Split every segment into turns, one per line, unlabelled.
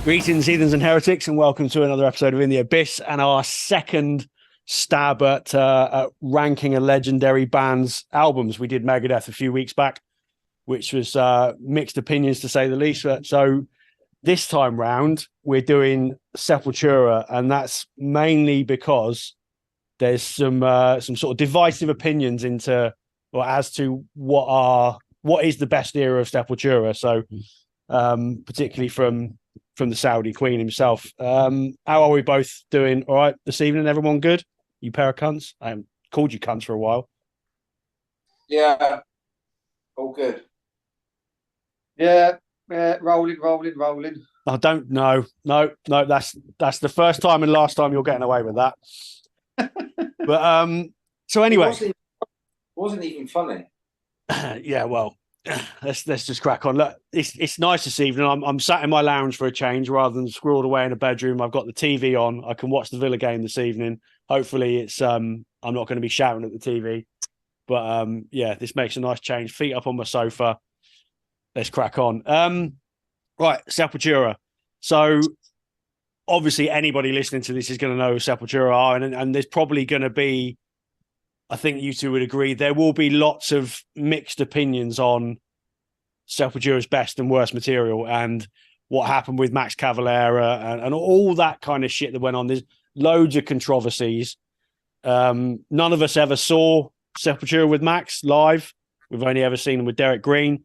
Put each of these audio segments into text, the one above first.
Greetings, heathens and heretics, and welcome to another episode of In the Abyss and our second stab at ranking a legendary band's albums. We did Megadeth a few weeks back, which was mixed opinions to say the least. So this time round, we're doing Sepultura, and that's mainly because there's some sort of divisive opinions as to what is the best era of Sepultura. So particularly from the Saudi Queen himself. How are we both doing? All right this evening? Everyone good? You pair of cunts? I haven't called you cunts for a while.
Yeah, all good. Rolling.
I don't know. No. That's the first time and last time you're getting away with that. But so anyway,
It wasn't even funny.
yeah. Well, let's just crack on. Look, it's nice this evening. I'm sat in my lounge for a change rather than scrawled away in a bedroom. I've got the TV on. I can watch the Villa game this evening. Hopefully, it's I'm not going to be shouting at the TV. But yeah, this makes a nice change. Feet up on my sofa. Let's crack on. Right, Sepultura. So obviously, anybody listening to this is going to know who Sepultura are, and there's probably going to be, I think you two would agree, there will be lots of mixed opinions on Sepultura's best and worst material and what happened with Max Cavalera and all that kind of shit that went on. There's loads of controversies. None of us ever saw Sepultura with Max live. We've only ever seen him with Derek Green.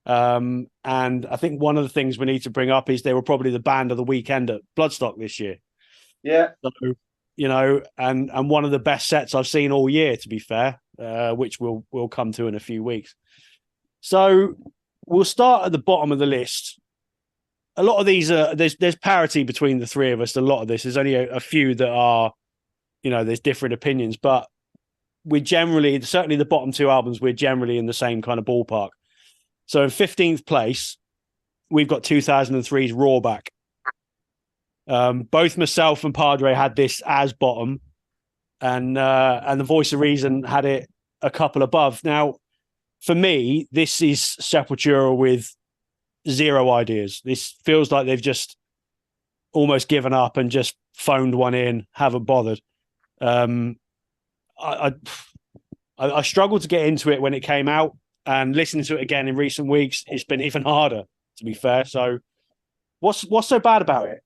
And I think one of the things we need to bring up is they were probably the band of the weekend at Bloodstock this year.
Yeah.
So, you know, and one of the best sets I've seen all year, to be fair, which we'll come to in a few weeks. So we'll start at the bottom of the list. A lot of these are there's parity between the three of us. A lot of this, there's only a few that are, you know, there's different opinions, but we're generally, certainly the bottom two albums, we're generally in the same kind of ballpark. So in 15th place, we've got 2003's Rawback. Both myself and Padre had this as bottom, and the Voice of Reason had it a couple above. Now, for me, this is Sepultura with zero ideas. This feels like they've just almost given up and just phoned one in, haven't bothered. I struggled to get into it when it came out, and listening to it again in recent weeks, it's been even harder, to be fair. So, what's so bad about it?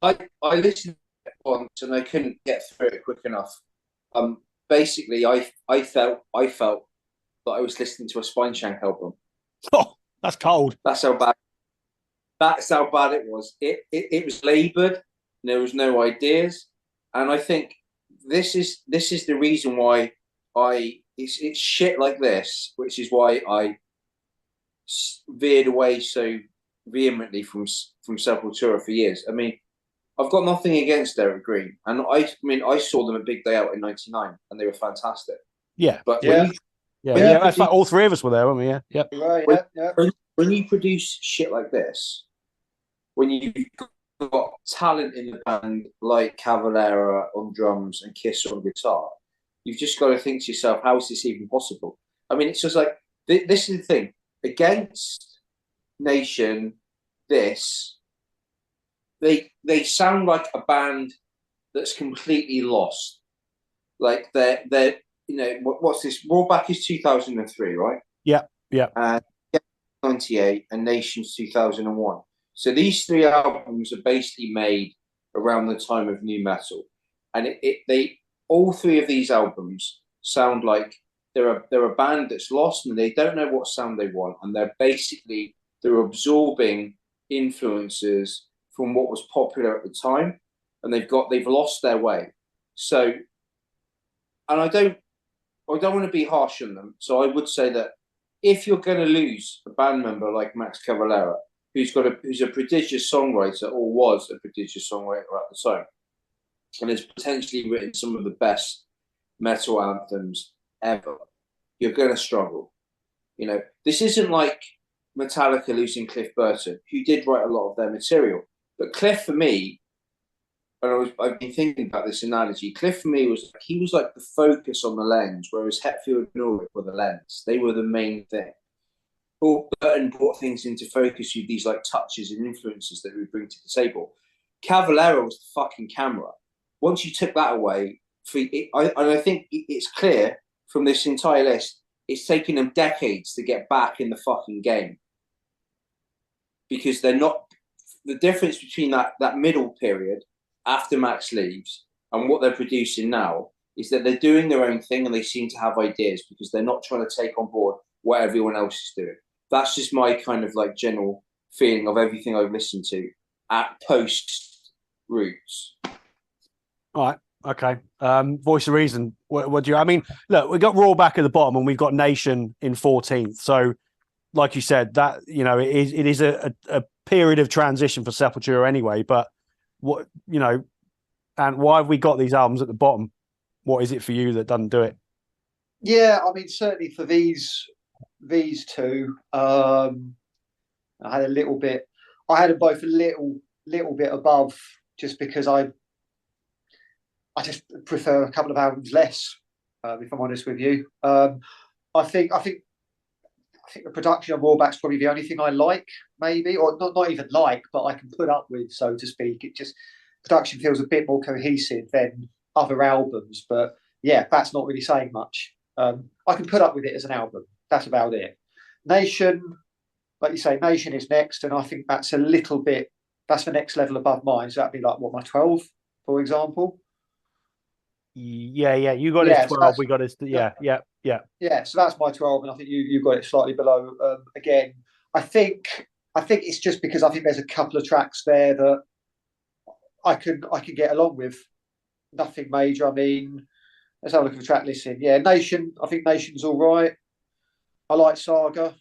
I listened to it once and I couldn't get through it quick enough. Basically, I felt that I was listening to a Spineshank album.
Oh, that's cold.
That's how bad. That's how bad it was. It was laboured. There was no ideas, and I think this is the reason why it's shit like this, which is why I veered away so vehemently from Sepultura for years. I mean, I've got nothing against Derek Green, and I saw them at Big Day Out in '99, and they were fantastic.
Yeah,
but
yeah, yeah. In fact, all three of us were there, weren't we? Yeah, yep.
Right. Yeah. When you produce shit like this, when you've got talent in the band like Cavalera on drums and Kiss on guitar, you've just got to think to yourself, how is this even possible? I mean, it's just like, this is the thing. Against Nation, they sound like a band that's completely lost. Like they're you know, what's this? Rollback is 2003, right?
Yeah.
And 98 and Nation's 2001. So these three albums are basically made around the time of new metal, and they all three of these albums sound like they're a band that's lost and they don't know what sound they want, and they're absorbing influences from what was popular at the time, and they've lost their way. So, and I don't want to be harsh on them. So I would say that if you're going to lose a band member like Max Cavalera, who's a prodigious songwriter, or was a prodigious songwriter at the time, and has potentially written some of the best metal anthems ever, you're going to struggle. You know, this isn't like Metallica losing Cliff Burton, who did write a lot of their material. But Cliff, for me, and I've been thinking about this analogy, Cliff for me was like the focus on the lens, whereas Hetfield and Ulrich were the lens. They were the main thing. Burton brought things into focus with these like touches and influences that we bring to the table. Cavallero was the fucking camera. Once you took that away, I think it's clear from this entire list, it's taken them decades to get back in the fucking game because they're not. The difference between that middle period after Max leaves and what they're producing now is that they're doing their own thing and they seem to have ideas because they're not trying to take on board what everyone else is doing. That's just my kind of like general feeling of everything I've listened to at post Roots.
All right. Okay. Voice of Reason. What do you? I mean, look, we got Raw back at the bottom, and we've got Nation in 14th. So, like you said, that it is a period of transition for Sepultura anyway. But what and why have we got these albums at the bottom? What is it for you that doesn't do it?
Yeah, I mean, certainly for these two, I had a little bit. I had them both a little bit above, just because I just prefer a couple of albums less. If I'm honest with you, I think the production on Rollback's probably the only thing I like, maybe, or not even like, but I can put up with, so to speak. It just production feels a bit more cohesive than other albums, but yeah, that's not really saying much. I can put up with it as an album. That's about it. Nation, like you say, Nation is next, and I think that's a little bit. That's the next level above mine. So that'd be like what, my 12, for example.
Yeah. You got his 12. We got his. Yeah.
Yeah. So that's my 12, and I think you got it slightly below. Again, I think it's just because I think there's a couple of tracks there that I can get along with. Nothing major. I mean, let's have a look at the track listing. Yeah, Nation. I think Nation's all right. I like Saga.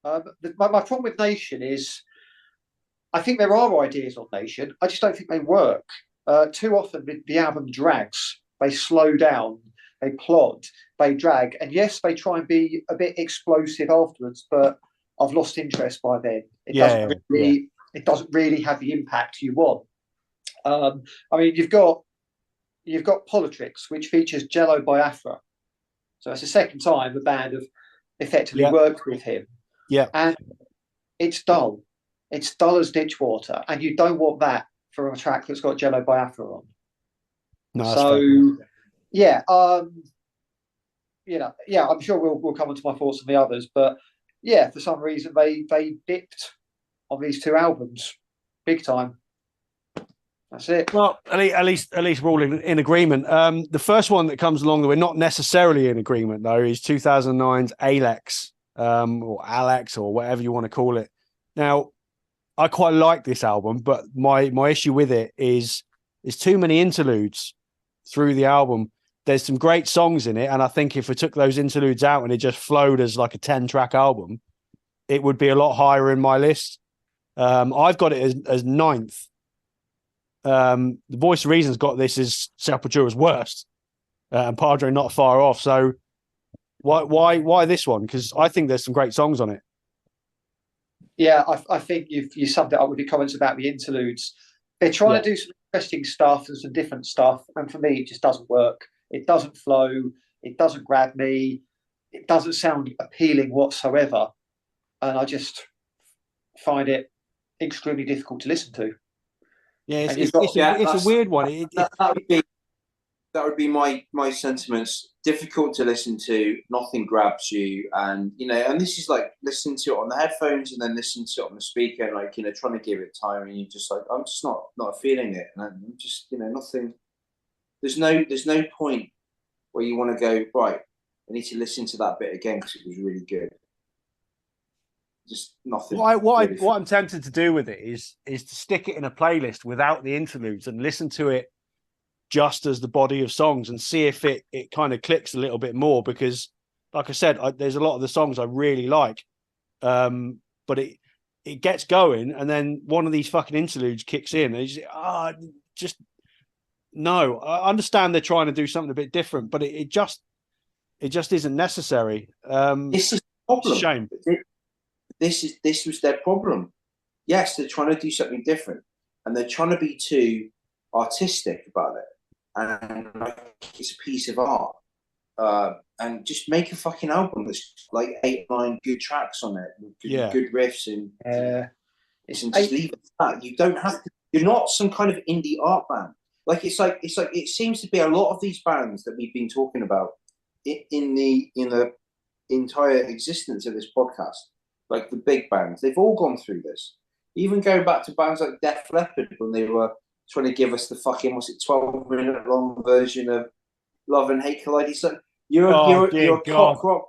My problem with Nation is I think there are ideas on Nation. I just don't think they work. Too often the album drags. They slow down. They plod. They drag. And yes, they try and be a bit explosive afterwards, but I've lost interest by then. It doesn't really have the impact you want. I mean, you've got Politrix, which features Jello Biafra. So it's the second time the band have effectively worked with him.
Yeah.
And it's dull. It's dull as ditch water. And you don't want that for a track that's got Jello Biafra on.
No,
so yeah, I'm sure we'll come on to my thoughts on the others, but yeah, for some reason they dipped on these two albums big time. That's it.
Well, at least we're all in agreement. The first one that comes along that we're not necessarily in agreement though is 2009's Alex, or Alex, or whatever you want to call it. Now, I quite like this album, but my issue with it is there's too many interludes through the album. There's some great songs in it, and I think if we took those interludes out and it just flowed as like a 10-track album, it would be a lot higher in my list. I've got it as 9th. The Voice of Reason's got this as Sepultura's worst, and Padre not far off. So why this one? Because I think there's some great songs on it.
Yeah, I think you summed it up with your comments about the interludes. They're trying to do some interesting stuff and some different stuff, and for me, it just doesn't work. It doesn't flow. It doesn't grab me. It doesn't sound appealing whatsoever, and I just find it extremely difficult to listen to.
Yeah, it's a weird one.
That would be my sentiments. Difficult to listen to, nothing grabs you, and and this is like listening to it on the headphones and then listening to it on the speaker, and like trying to give it time, and you just like, I'm just not feeling it, and I'm just nothing. There's no point where you want to go, right, I need to listen to that bit again because it was really good. Just nothing.
What I'm tempted to do with it is to stick it in a playlist without the interludes and listen to it just as the body of songs and see if it kind of clicks a little bit more, because like I said, there's a lot of the songs I really like, but it gets going and then one of these fucking interludes kicks in and no, I understand they're trying to do something a bit different, but it just isn't necessary.
This is the problem.
It's a shame.
This was their problem. Yes, they're trying to do something different and they're trying to be too artistic about it. And like, it's a piece of art. and just make a fucking album that's like 8 or 9 good tracks on it, with good riffs, and just leave it at that. You don't have to. You're not some kind of indie art band. Like it seems to be a lot of these bands that we've been talking about in the entire existence of this podcast, like the big bands. They've all gone through this. Even going back to bands like Def Leppard when they were trying to give us the fucking 12-minute long version of Love and Hate Collide. It's like you're a cock rock.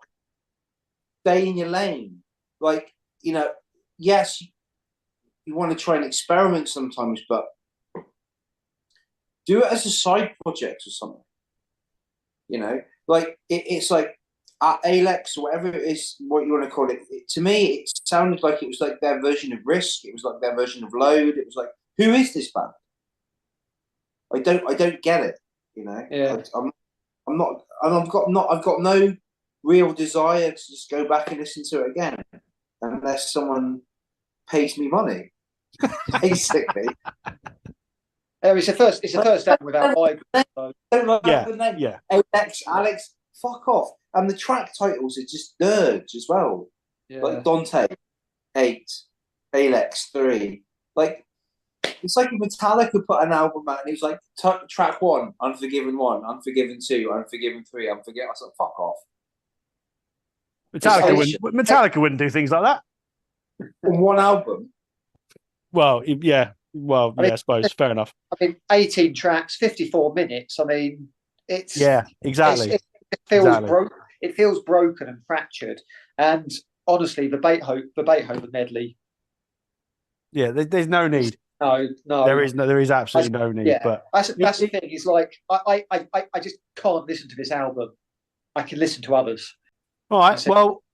Stay in your lane. Like, yes, you want to try and experiment sometimes, but do it as a side project or something. Like it's like Alex, or whatever it is, what you want to call it. To me, it sounded like it was like their version of Risk. It was like their version of Load. It was like, who is this band? I don't get it.
Yeah.
I'm not, and I've got no real desire to just go back and listen to it again, unless someone pays me money. Basically,
it's the first album without Bible. So.
Don't like the name.
Yeah.
Alex, fuck off. And the track titles are just dirge as well.
Yeah.
Like Dante, 8, Alex, 3. Like, it's like if Metallica put an album out and it was like track 1, Unforgiven 1, Unforgiven 2, Unforgiven 3, Unforgiven. I was like, fuck off.
Metallica wouldn't do things like that.
On one album.
Well, yeah. Well, I suppose. Fair enough.
18 tracks, 54 minutes. It's...
Yeah, exactly.
It feels broken. It feels broken and fractured. And honestly, the Beethoven medley.
Yeah, there's no need.
No.
There is absolutely no need.
Yeah,
but
that's the thing. It's like I just can't listen to this album. I can listen to others.
All right. Well,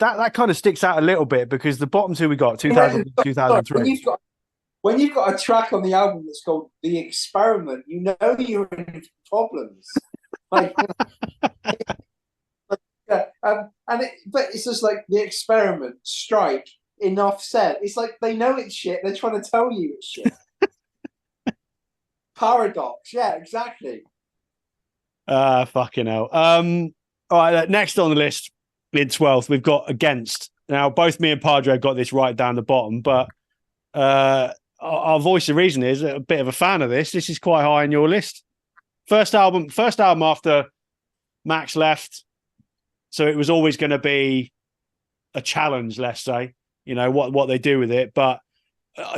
that kind of sticks out a little bit because the bottom two we got 2000 2003.
When you've got a track on the album that's called The Experiment, you're in problems. But it's just like The Experiment, Strike, Enough Said. It's like they know it's shit. They're trying to tell you it's shit. Paradox. Yeah, exactly.
Fucking hell. All right, next on the list in 12th, we've got Against. Now, both me and Padre got this right down the bottom, but our voice of reason is a bit of a fan of this. This is quite high on your list. First album after Max left, so it was always going to be a challenge. Let's say, what they do with it, but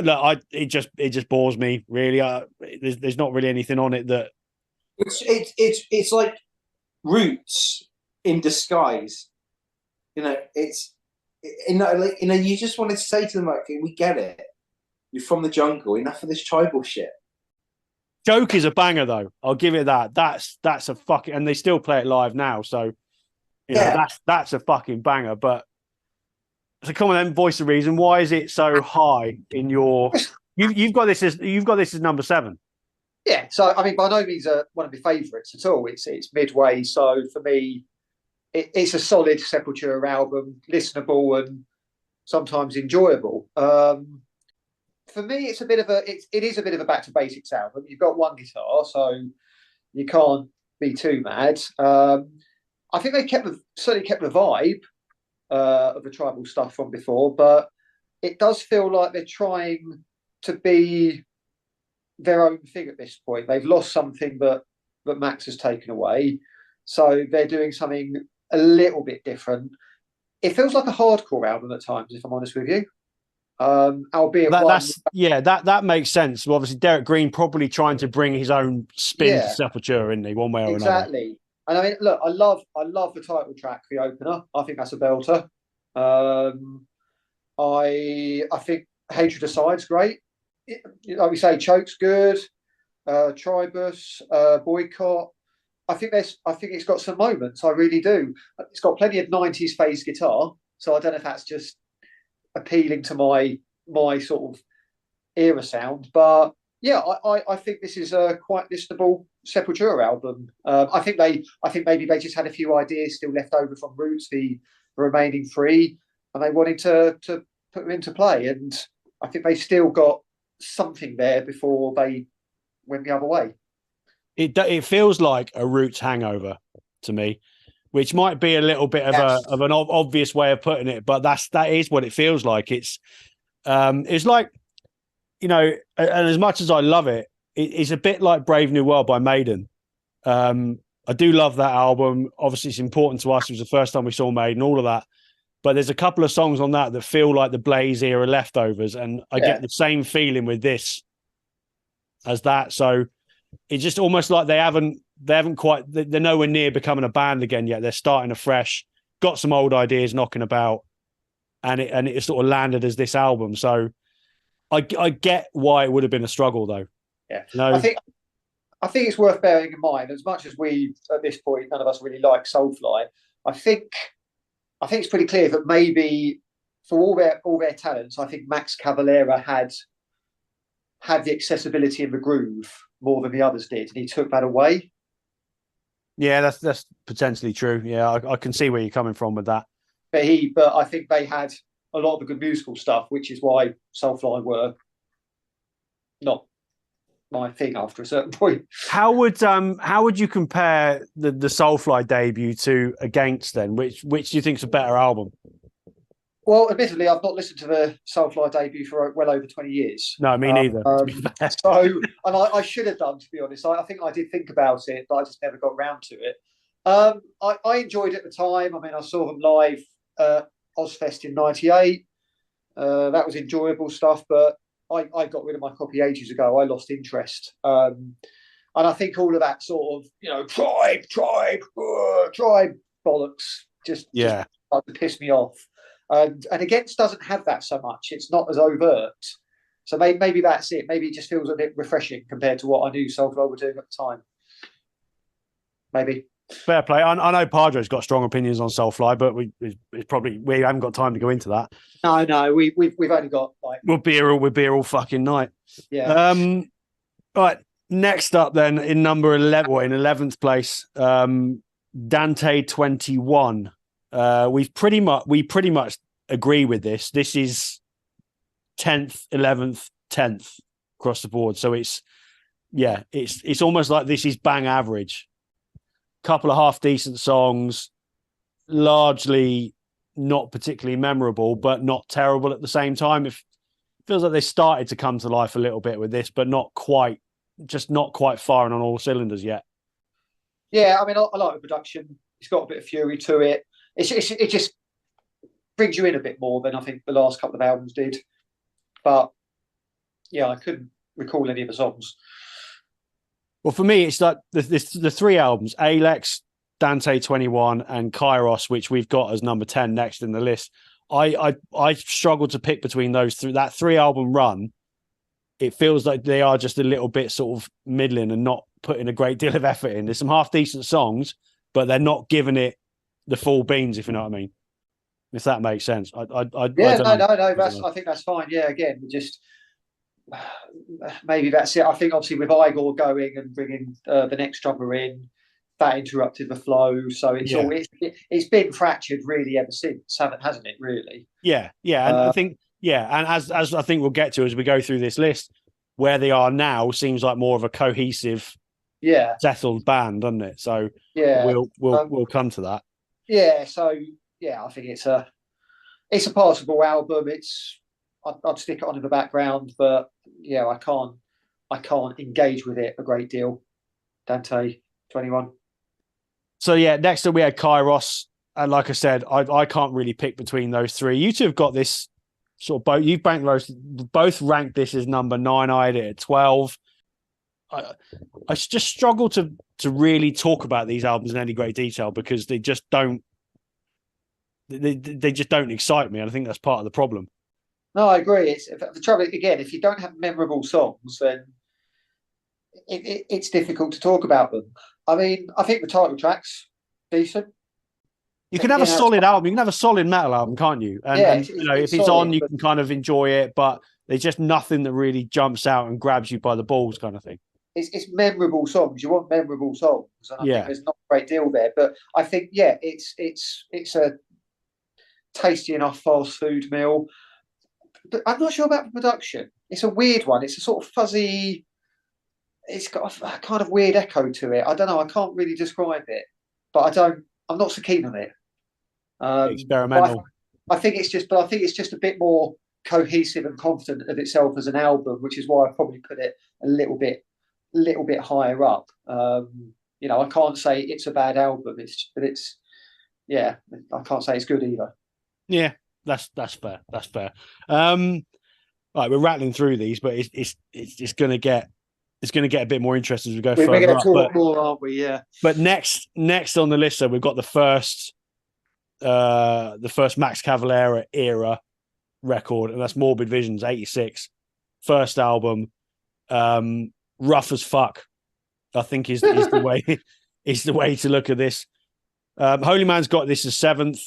look, it just bores me really. There's not really anything on it that
it's like Roots in disguise. It's you just wanted to say to them, like, we get it. You're from the jungle. Enough of this tribal shit.
Joke is a banger, though. I'll give it that. That's a fucking, and they still play it live now. So, that's a fucking banger. But so come on, then, voice of reason. Why is it so high in your? You've got this as number 7.
Yeah. So by no means one of my favourites at all. It's midway. So for me, it's a solid Sepultura album, listenable and sometimes enjoyable. For me, it is a bit of a back to basics album. You've got one guitar, so you can't be too mad. I think they certainly kept the vibe of the tribal stuff from before, but it does feel like they're trying to be their own thing at this point. They've lost something that Max has taken away, so they're doing something a little bit different. It feels like a hardcore album at times, if I'm honest with you. Albeit
that makes sense. Well, obviously, Derek Green probably trying to bring his own spin to Sepultura, isn't he? One way or another.
Exactly. And look, I love the title track, the opener. I think that's a belter. I think Hatred Aside's great. Like we say, Choke's good. Tribus, Boycott. I think it's got some moments. I really do. It's got plenty of 90s phase guitar. So I don't know if that's just appealing to my sort of era sound, but yeah, I think this is a quite listenable Sepultura album. I think maybe they just had a few ideas still left over from Roots, the remaining 3, and they wanted to put them into play. And I think they still got something there before they went the other way.
It feels like a Roots hangover to me, which might be a little bit of an obvious way of putting it, but that is what it feels like. It's like, and as much as I love it, it's a bit like Brave New World by Maiden. I do love that album. Obviously, it's important to us. It was the first time we saw Maiden, all of that. But there's a couple of songs on that feel like the Blaze era leftovers, and I get the same feeling with this as that. So it's just almost like they haven't quite, they're nowhere near becoming a band again yet. They're starting afresh, got some old ideas knocking about, and it sort of landed as this album. So I get why it would have been a struggle, though.
Yeah,
no?
I think it's worth bearing in mind, as much as we at this point none of us really like Soulfly. I think it's pretty clear that maybe for all their talents, I think Max Cavalera had the accessibility and the groove more than the others did, and he took that away.
Yeah, that's potentially true. Yeah, I can see where you're coming from with that.
But I think they had a lot of the good musical stuff, which is why Soulfly were not my thing after a certain point.
How would you compare the Soulfly debut to Against then? Which do you think is a better album?
Well, admittedly, I've not listened to the Soulfly debut for well over 20 years.
No, me neither.
And I should have done, to be honest. I think I did think about it, but I just never got around to it. I enjoyed it at the time. I mean, I saw them live Ozfest in '98. That was enjoyable stuff, but I got rid of my copy ages ago. I lost interest. And I think all of that sort of, tribe bollocks just started to piss me off. And Against doesn't have that so much. It's not as overt. So maybe that's it. Maybe it just feels a bit refreshing compared to what I knew Soulfly were doing at the time. Maybe.
Fair play. I know Padre's got strong opinions on Soulfly, but we haven't got time to go into that.
No, we've only got
we'll be here all fucking night.
Yeah.
Right. Next up, then in number 11, in 11th place, Dante 21. We pretty much agree with this. This is 10th, 11th, 10th across the board. So it's almost like this is bang average. Couple of half decent songs, largely not particularly memorable, but not terrible at the same time. It feels like they started to come to life a little bit with this, but not quite firing on all cylinders yet.
Yeah, I mean, I like the production. It's got a bit of fury to it. It just brings you in a bit more than I think the last couple of albums did. But yeah, I couldn't recall any of the songs.
Well, for me, it's like the three albums: Alex, Dante 21, and Kairos, which we've got as number 10 next in the list. I struggled to pick between those three. That 3-album run, it feels like they are just a little bit sort of middling and not putting a great deal of effort in. There's some half decent songs, but they're not giving it the full beans, if you know what I mean. If that makes sense. No.
I think that's fine. Yeah, again, just maybe that's it. I think obviously with Igor going and bringing the next drummer in, that interrupted the flow. So it's been fractured really ever since, hasn't it? Really.
Yeah, and I think and as I think we'll get to as we go through this list, where they are now seems like more of a cohesive, settled band, doesn't it? So we'll come to that.
Yeah. So I think it's a passable album. I'd stick it on in the background, but I can't engage with it a great deal. Dante 21.
So next up we had Kairos, and like I said, I can't really pick between those three. You two have got this sort of both. You've both ranked this as number 9. I had it at 12. I just struggle to really talk about these albums in any great detail because they just don't. They just don't excite me, and I think that's part of the problem.
No, I agree. It's the trouble again. If you don't have memorable songs, then it's difficult to talk about them. I mean, I think the title track's decent.
You can have a solid album. You can have a solid metal album, can't you? And if it's on, you can kind of enjoy it. But there's just nothing that really jumps out and grabs you by the balls, kind of thing.
It's memorable songs. You want memorable songs, and I think there's not a great deal there. But I think it's a tasty enough fast food meal. But I'm not sure about the production. It's a weird one. It's a sort of fuzzy. it's got a kind of weird echo to it. I don't know. I can't really describe it, but I'm not so keen on it.
Experimental.
I think it's just a bit more cohesive and confident of itself as an album, which is why I probably put it a little bit higher up. I can't say it's a bad album. I can't say it's good either.
Yeah, that's fair. That's fair. Right, we're rattling through these, but it's going to get a bit more interesting as we go further.
We're going to
talk
more, aren't we? Yeah.
But next on the list, so we've got the first Max Cavalera era record, and that's Morbid Visions '86, first album. Rough as fuck, I think is the way is the way to look at this. Holy Man's got this as 7th,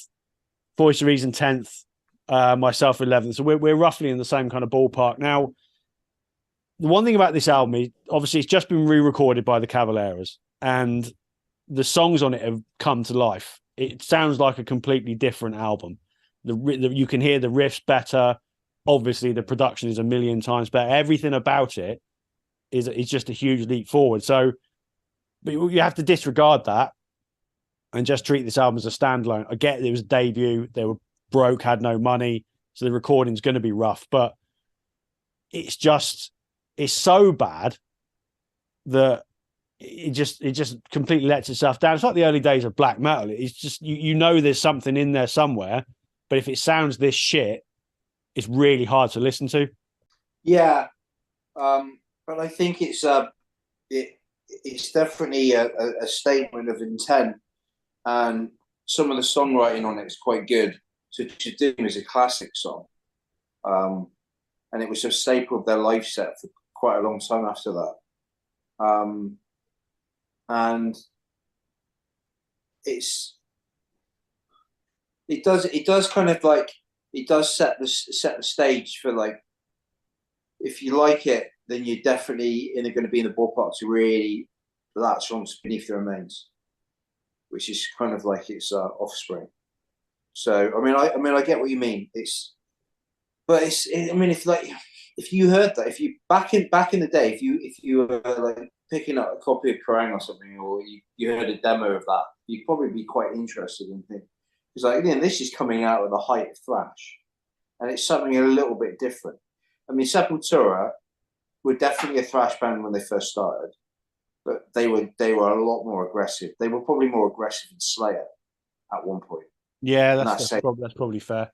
Voice of Reason 10th, myself 11th. So we're roughly in the same kind of ballpark. Now, the one thing about this album is obviously it's just been re-recorded by the Cavaleras, and the songs on it have come to life. It sounds like a completely different album. You can hear the riffs better. Obviously, the production is a million times better. Everything about it is just a huge leap forward. So, but you have to disregard that and just treat this album as a standalone. I get it was a debut. They were broke, had no money, so the recording's going to be rough. But it's so bad that it just completely lets itself down. It's like the early days of black metal. It's just you know there's something in there somewhere, but if it sounds this shit, it's really hard to listen to.
Yeah, but I think it's definitely a statement of intent, and some of the songwriting on it is quite good. So To Doom is a classic song, and it was a staple of their live set for quite a long time after that. And it does kind of like it does set the stage for, like, if you like it, then you're definitely going to be in the ballpark to really latch on to Beneath the Remains, which is kind of like its offspring. So I mean I get what you mean. If you heard that, if you back in the day, if you were like picking up a copy of Kerrang or something, or you heard a demo of that, you'd probably be quite interested in things. Because, like, again, this is coming out at the height of thrash, and it's something a little bit different. I mean, Sepultura were definitely a thrash band when they first started, but they were a lot more aggressive. They were probably more aggressive than Slayer at one point.
Yeah, that's probably fair.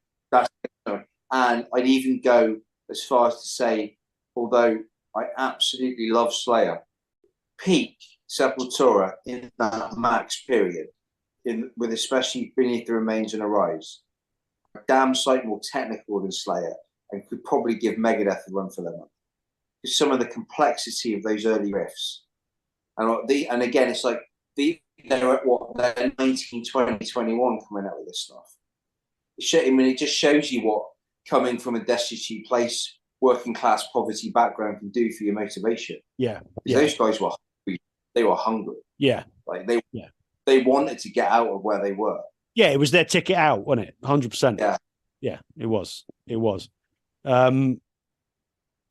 And I'd even go as far as to say, although I absolutely love Slayer, peak Sepultura in that Max period, with especially Beneath the Remains and Arise, a damn sight more technical than Slayer, and could probably give Megadeth a run for their money. Because some of the complexity of those early riffs, and again, it's like they're at they're 19, 20, 21 coming out with this stuff. It just shows you what coming from a destitute place, working class poverty background can do for your motivation.
Yeah.
Those guys were hungry. They were hungry.
Yeah.
Like they wanted to get out of where they were.
Yeah, it was their ticket out, wasn't it? 100%.
Yeah.
Yeah, it was. And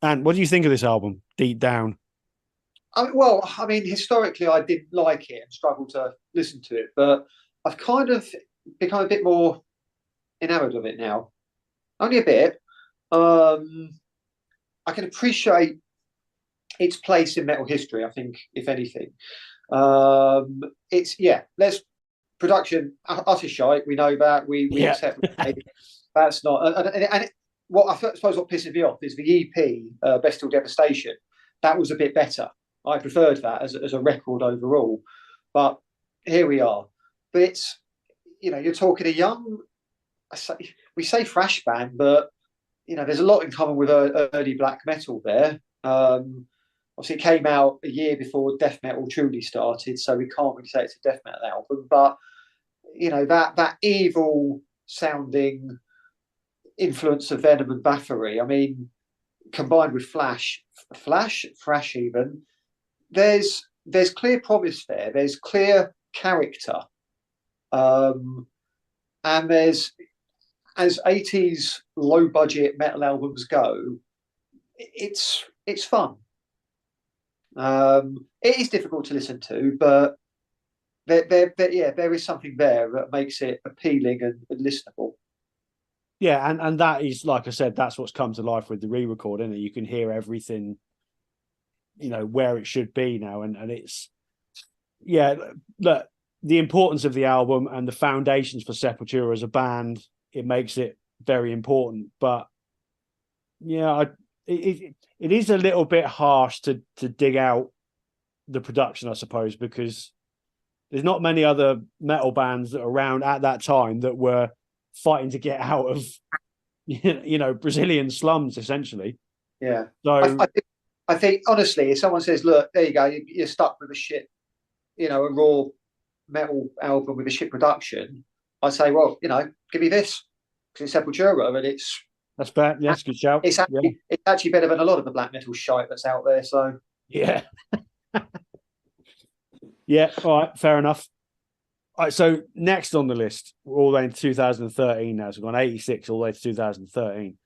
what do you think of this album, deep down?
Historically, I didn't like it and struggled to listen to it, but I've kind of become a bit more enamored of it now. Only a bit. I can appreciate its place in metal history, I think, if anything. Let's production utter shite. We know that. We accept that's not. And what I suppose what pisses me off is the EP, Bestial Devastation. That was a bit better. I preferred that as a record overall. But here we are. But it's, you're talking a young, we say thrash band, but there's a lot in common with early black metal there. Obviously, it came out a year before death metal truly started, so we can't really say it's a death metal album. But that evil sounding influence of Venom and Bathory, combined with thrash even. There's clear promise there. There's clear character, and there's, as 80s low budget metal albums go, it's fun. It is difficult to listen to, but there is something there that makes it appealing and listenable.
Yeah, and that is, like I said, that's what's come to life with the re-record, isn't it? You can hear everything, where it should be now, and it's look, the importance of the album and the foundations for Sepultura as a band, it makes it very important. But yeah, it is a little bit harsh to dig out the production, I suppose, because there's not many other metal bands that are around at that time that were fighting to get out of Brazilian slums, essentially.
Yeah.
So
I think honestly, if someone says, "Look, there you go, you're stuck with a shit, a raw metal album with a shit production," I say, "Well, give me this because it's Sepultura and
that's bad. Yes, good shout.
It's actually better than a lot of the black metal shite that's out there." So
yeah, yeah. All right, fair enough. All right, so next on the list, we're all the way in 2013 now. So we've gone 86 all the way to 2013.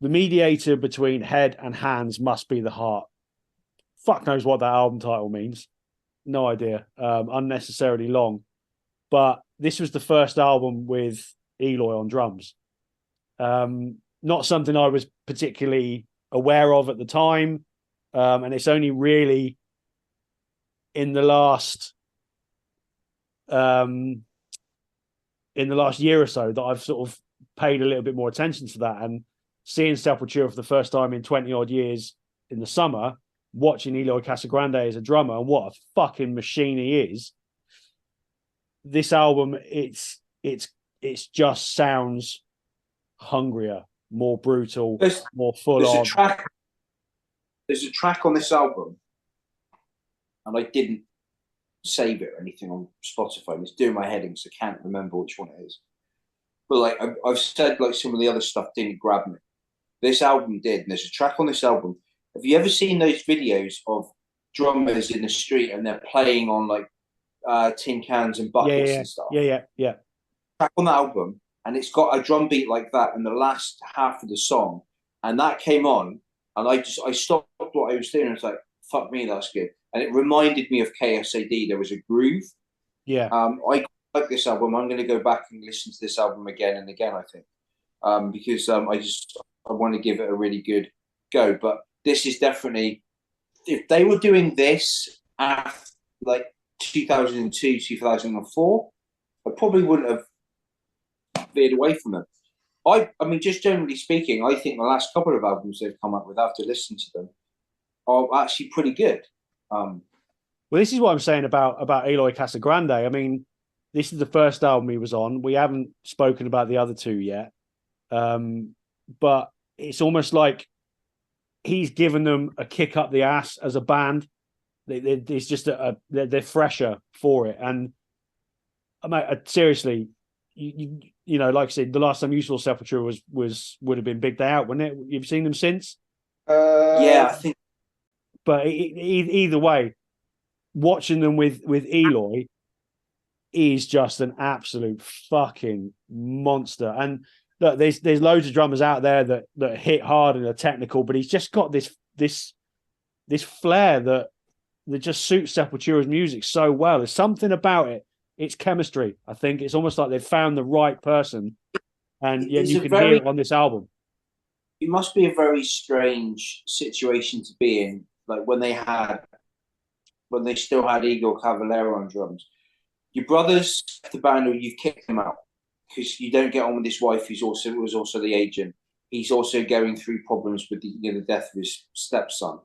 The mediator between head and hands must be the heart. Fuck knows what that album title means. No idea. Unnecessarily long. But this was the first album with Eloy on drums. Not something I was particularly aware of at the time. And it's only really in the last year or so that I've sort of paid a little bit more attention to that, and seeing Sepultura for the first time in 20 odd years in the summer, watching Eloy Casagrande as a drummer and what a fucking machine he is. This album, it's just sounds hungrier, more brutal, more full on.
There's a track on this album, and I didn't save it or anything on Spotify. It's doing my head in because I can't remember which one it is. But like I've said, like some of the other stuff didn't grab me. This album did, and there's a track on this album. Have you ever seen those videos of drummers in the street and they're playing on like tin cans and buckets and stuff?
Yeah.
Track on the album, and it's got a drum beat like that in the last half of the song, and that came on, and I stopped what I was doing. And I was like, "Fuck me, that's good." And it reminded me of KSAD. There was a groove.
Yeah.
I like this album. I'm going to go back and listen to this album again and again, I think, because I want to give it a really good go. But this is definitely, if they were doing this after like 2002, 2004, I probably wouldn't have veered away from them. I mean, just generally speaking, I think the last couple of albums they've come up with after listening to them are actually pretty good.
Well, this is what I'm saying about Eloy Casagrande. I mean, this is the first album he was on. We haven't spoken about the other two yet, but it's almost like he's given them a kick up the ass as a band. It's just they're fresher for it. And seriously, you know, like I said, the last time you saw Sepultura would have been Big Day Out, wouldn't it? You've seen them since?
Yeah, I think.
But either way, watching them with Eloy is just an absolute fucking monster. And look, there's loads of drummers out there that hit hard and are technical, but he's just got this flair that just suits Sepultura's music so well. There's something about it. It's chemistry. I think it's almost like they've found the right person, and yeah, you can hear it on this album.
It must be a very strange situation to be in, like when they still had Igor Cavallero on drums. Your brother's left the band, or you've kicked him out because you don't get on with his wife, who was also the agent. He's also going through problems with the death of his stepson,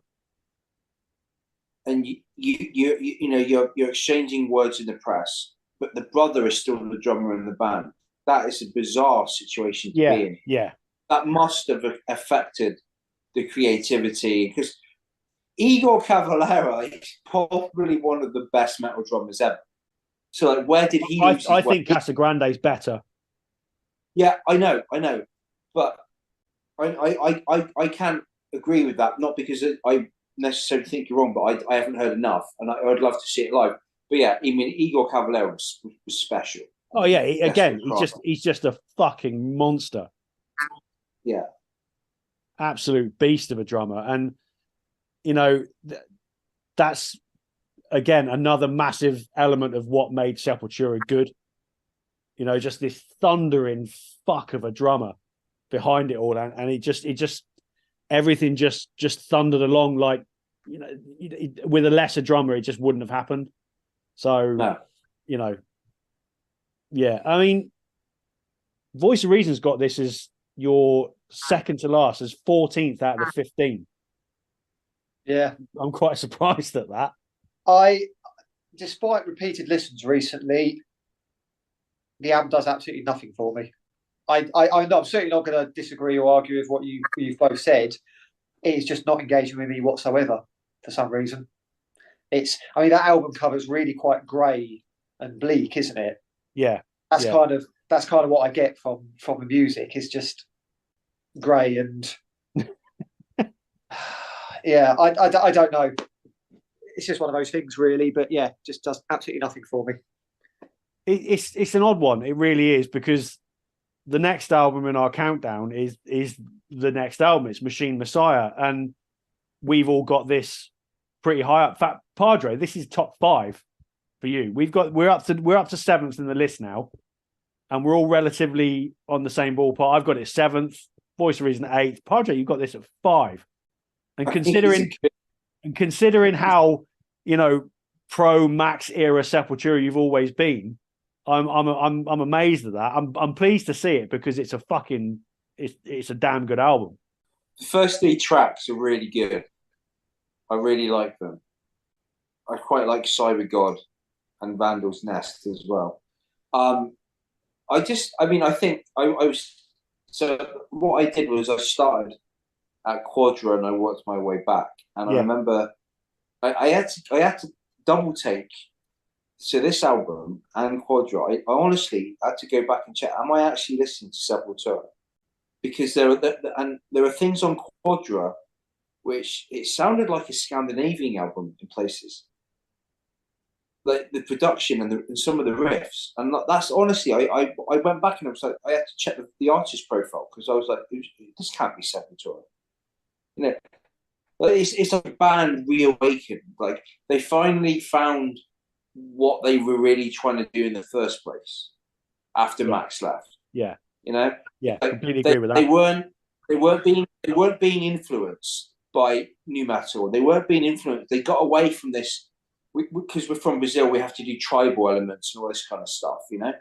and you're exchanging words in the press, but the brother is still the drummer in the band. That is a bizarre situation to be in.
Yeah.
That must have affected the creativity, because Igor Cavallero is probably one of the best metal drummers ever. So, like, where did he lose
I think Casagrande's better.
Yeah, I know, but I can't agree with that. Not because I necessarily think you're wrong, but I haven't heard enough, and I'd love to see it live. But yeah, I mean, Igor Cavallero was special.
Oh yeah, he's just a fucking monster.
Yeah,
absolute beast of a drummer. And you know, that's again another massive element of what made Sepultura good. You know, just this thundering fuck of a drummer behind it all, and it just everything just thundered along like, you know, with a lesser drummer it just wouldn't have happened. So
No.
you know, yeah, I mean, Voice of Reason's got this as your second to last, as 14th out of the 15.
Yeah,
I'm quite surprised at that.
Despite repeated listens recently, the album does absolutely nothing for me. I'm certainly not going to disagree or argue with what you've both said. It's just not engaging with me whatsoever for some reason. I mean, that album cover is really quite grey and bleak, isn't it?
Yeah,
that's kind of what I get from the music. It's just grey and yeah, I don't know. It's just one of those things, really. But yeah, just does absolutely nothing for me.
It's an odd one. It really is, because the next album in our countdown is the next album. It's Machine Messiah, and we've all got this pretty high up. In fact, Padre, this is top 5 for you. We're up to 7th in the list now, and we're all relatively on the same ballpark. I've got it 7th, Voice of Reason 8th. Padre, you've got this at 5. And considering how, you know, pro Max era Sepultura you've always been, I'm amazed at that. I'm pleased to see it, because it's a damn good album.
The first 3 tracks are really good. I really like them. I quite like Cyber God and Vandal's Nest as well. I think I was, so what I did was I started at Quadra and I worked my way back. And I remember I had to double take. So this album and Quadra, I honestly had to go back and check, am I actually listening to Sepultura? Because there are things on Quadra which it sounded like a Scandinavian album in places. Like the production and some of the riffs. And that's honestly, I went back and I was like, I had to check the artist profile, because I was like, this can't be Sepultura. You know, it's a band reawakened. Like, they finally found what they were really trying to do in the first place after Max left.
Yeah.
You know?
Yeah,
like,
completely agree with that.
They weren't being influenced by new metal. They weren't being influenced. They got away from this, because we're from Brazil, we have to do tribal elements and all this kind of stuff, you know?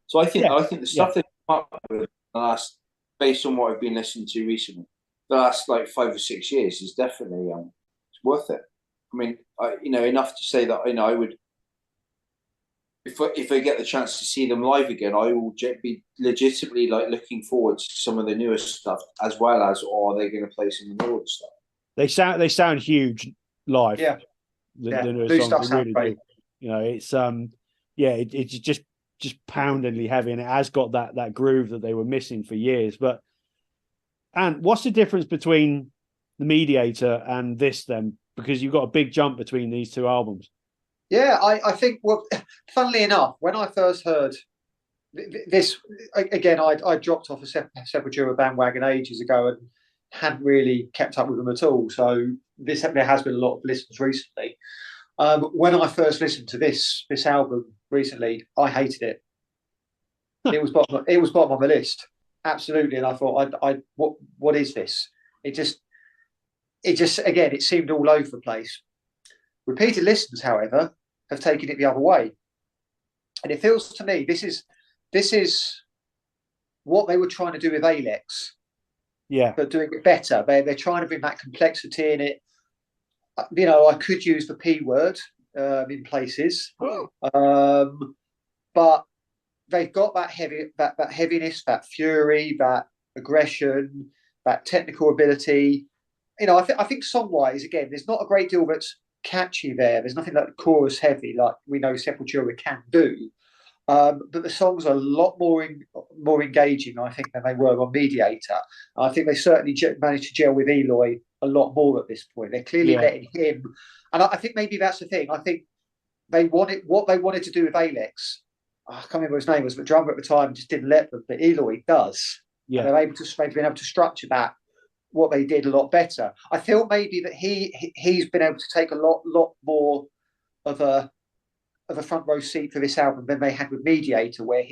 So I think the stuff they've come up with the last, based on what I've been listening to recently, the last like 5 or 6 years, is definitely it's worth it. I mean, enough to say that I would, if I get the chance to see them live again, I will be legitimately like looking forward to some of the newest stuff, as well as, or are they going to play some of the older stuff?
They sound huge live.
Yeah,
the newest songs, they really do. You know, it's it's just poundingly heavy, and it has got that groove that they were missing for years. But, and what's the difference between The Mediator and this then? Because you've got a big jump between these 2 albums.
Yeah, I think, well, funnily enough, when I first heard this, again, I dropped off a Sepultura bandwagon ages ago and hadn't really kept up with them at all. So there has been a lot of listens recently. When I first listened to this album recently, I hated it. It was bottom of my list, absolutely. And I thought, what is this? It just again, it seemed all over the place. Repeated listens, however, have taken it the other way, and it feels to me this is what they were trying to do with Alex, but doing it better. They're trying to bring that complexity in it. You know, I could use the P word in places, but they've got that heaviness, that fury, that aggression, that technical ability. You know, I think song-wise, again, there's not a great deal that's catchy there. There's nothing like chorus heavy like we know Sepultura can do. But the songs are a lot more engaging, I think, than they were on Mediator. I think they certainly managed to gel with Eloy a lot more at this point. They're clearly letting him, and I think maybe that's the thing. I think what they wanted to do with Alex. I can't remember his name was, but drummer at the time just didn't let them. But Eloy does. Yeah, and they've been able to structure that what they did a lot better. I feel maybe that he's been able to take a lot more of a front row seat for this album than they had with Mediator, where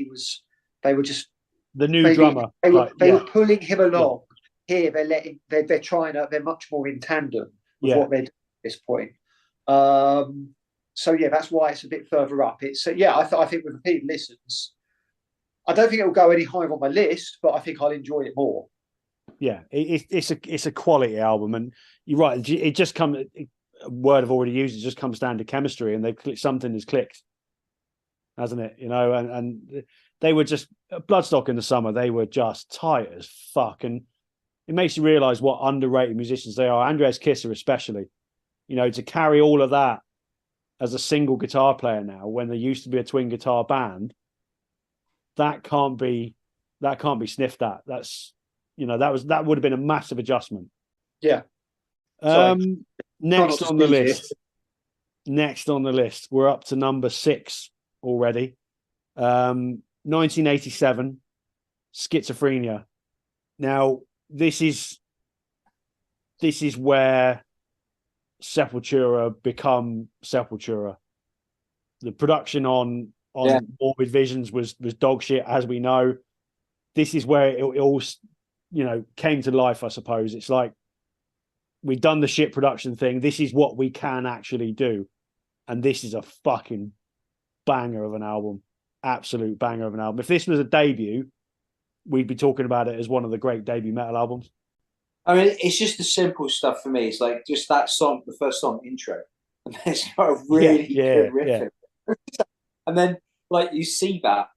they were just
the new
maybe
drummer.
They were pulling him along.
Yeah.
Here they're much more in tandem with
Yeah.
what they're doing at this point. So yeah, that's why it's a bit further up. It's I think with repeat listens, I don't think it'll go any higher on my list, but I think I'll enjoy it more.
Yeah, it's a quality album, and you're right. It just comes, a word I've already used. It just comes down to chemistry, and something has clicked, hasn't it? You know, and they were just Bloodstock in the summer. They were just tight as fuck, and it makes you realise what underrated musicians they are. Andreas Kisser, especially, you know, to carry all of that as a single guitar player now, when there used to be a twin guitar band, that can't be sniffed at. That's, you know, that would have been a massive adjustment.
Yeah.
Next on the list. Next on the list, we're up to number 6 already. 1987, Schizophrenia. Now, this is where Sepultura become Sepultura. The production on Morbid Visions was dog shit, as we know. This is where it all, you know, came to life, I suppose. It's like, we've done the shit production thing. This is what we can actually do. And this is a fucking banger of an album. Absolute banger of an album. If this was a debut, we'd be talking about it as one of the great debut metal albums.
I mean, it's just the simple stuff for me. It's like just that song, the first song, intro. And it's got a really good riff in it. And then, like, you see that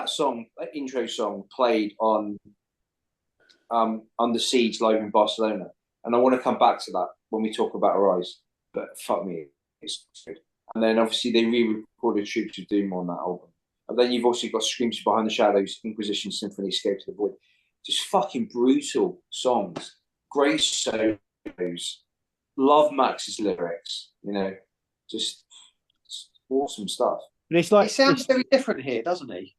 song, that intro song, played on the Siege live in Barcelona. And I want to come back to that when we talk about Arise. But fuck me, it's good. And then obviously they re-recorded Troops of Doom on that album. And then you've also got Screams Behind the Shadows, Inquisition Symphony, Escape to the Void. Just fucking brutal songs. Great solos. Love Max's lyrics, you know. Just awesome stuff.
And it's like,
he sounds very different here, doesn't he?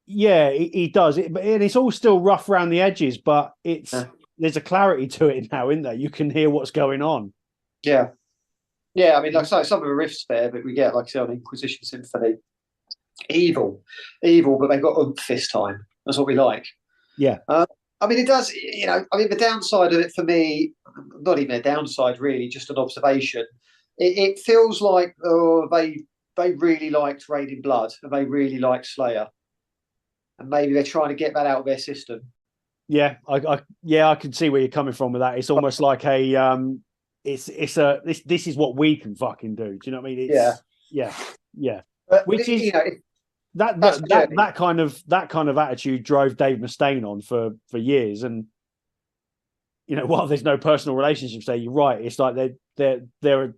Yeah, he does. And it's all still rough around the edges, but there's a clarity to it now, isn't there? You can hear what's going on.
Yeah. Yeah, I mean, like I say, some of the riffs there, but we get, like I say, on Inquisition Symphony, evil, but they've got oomph this time. That's what we like.
Yeah.
I mean, it does, you know, I mean, the downside of it for me, not even a downside, really, just an observation. It feels like they really liked Raining Blood and they really liked Slayer. And maybe they're trying to get that out of their system.
Yeah, I can see where you're coming from with that. It's almost like a this is what we can fucking do. Do you know what I mean? Yeah.
But,
which is, you know, that kind of attitude drove Dave Mustaine on for years. And, you know, while there's no personal relationships there, you're right. It's like they're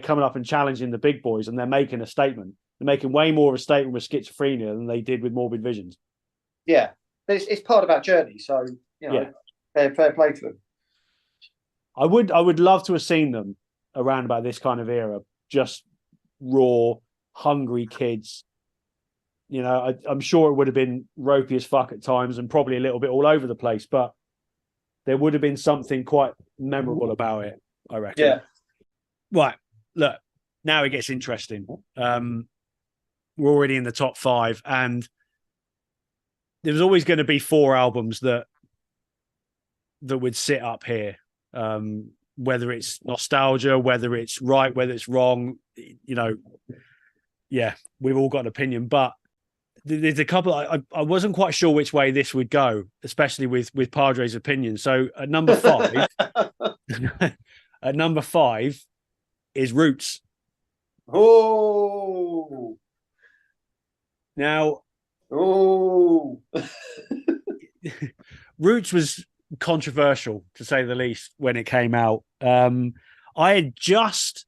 coming up and challenging the big boys, and they're making a statement. They're making way more of a statement with Schizophrenia than they did with Morbid Visions.
Yeah, but it's part of our journey. So, you know, fair play to them.
I would love to have seen them around about this kind of era, just raw, hungry kids. You know, I'm sure it would have been ropey as fuck at times and probably a little bit all over the place, but there would have been something quite memorable about it, I reckon.
Yeah.
Right. Look, now it gets interesting. We're already in the top 5, and there was always going to be 4 albums that would sit up here. Whether it's nostalgia, whether it's right, whether it's wrong, you know, yeah, we've all got an opinion, but there's a couple. I wasn't quite sure which way this would go, especially with Padre's opinion. So at number 5, at number 5 is Roots.
Oh,
now, Roots was controversial, to say the least, when it came out. I had just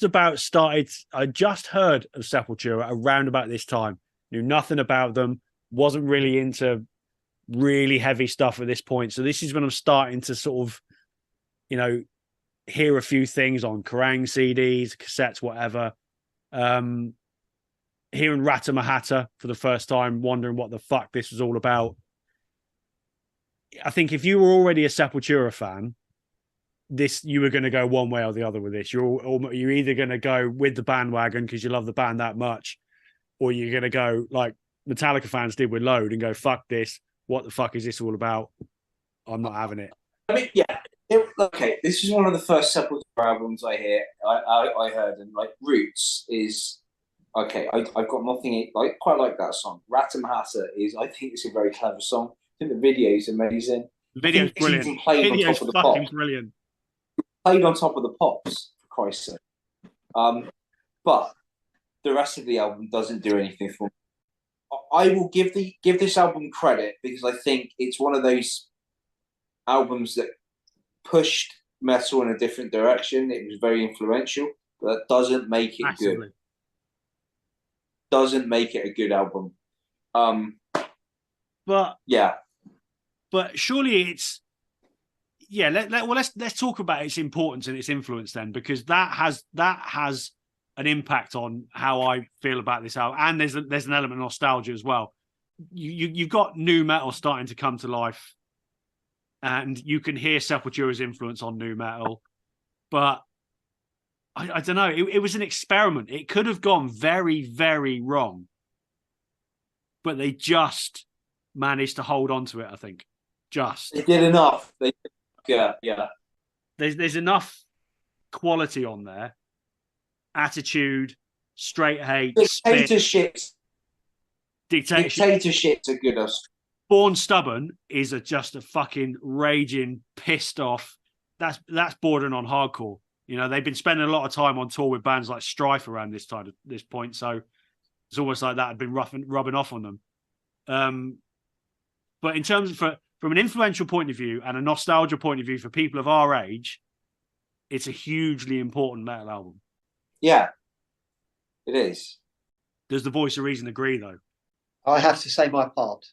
about started. I just heard of Sepultura around about this time. Knew nothing about them. Wasn't really into really heavy stuff at this point. So this is when I'm starting to sort of, you know, hear a few things on Kerrang CDs, cassettes, whatever. Hearing Rata Mahata for the first time, wondering what the fuck this was all about. I think if you were already a Sepultura fan, you were going to go one way or the other with this. You're either going to go with the bandwagon because you love the band that much, or you're going to go like Metallica fans did with Load and go, fuck this. What the fuck is this all about? I'm not having it.
I mean, yeah. Okay, this is one of the first Sepultura albums I heard, and like Roots is okay. I've got nothing. I quite like that song. Ratamata is. I think it's a very clever song. I think the video is amazing.
The video's brilliant.
Even played
The video's
on top of the
fucking
pop.
brilliant.
Played on top of the pops, for Christ's sake. But the rest of the album doesn't do anything for me. I will give this album credit because I think it's one of those albums that pushed metal in a different direction. It was very influential, but that doesn't make it
Massively.
good. Doesn't make it a good album.
But
yeah,
but surely it's let's talk about its importance and its influence then, because that has an impact on how I feel about this album, and there's an element of nostalgia as well. You've got new metal starting to come to life, and you can hear Sepultura's influence on new metal, but I don't know. It was an experiment. It could have gone very, very wrong, but they just managed to hold on to it. I think
they did enough. Yeah.
There's enough quality on there. Attitude, straight hate,
dictatorship's a good.
Born Stubborn is just a fucking raging, pissed off. That's bordering on hardcore. You know, they've been spending a lot of time on tour with bands like Strife around this point, so it's almost like that had been rubbing off on them. But in terms of from an influential point of view and a nostalgia point of view for people of our age, it's a hugely important metal album.
Yeah, it is.
Does the Voice of Reason agree, though?
I have to say my part.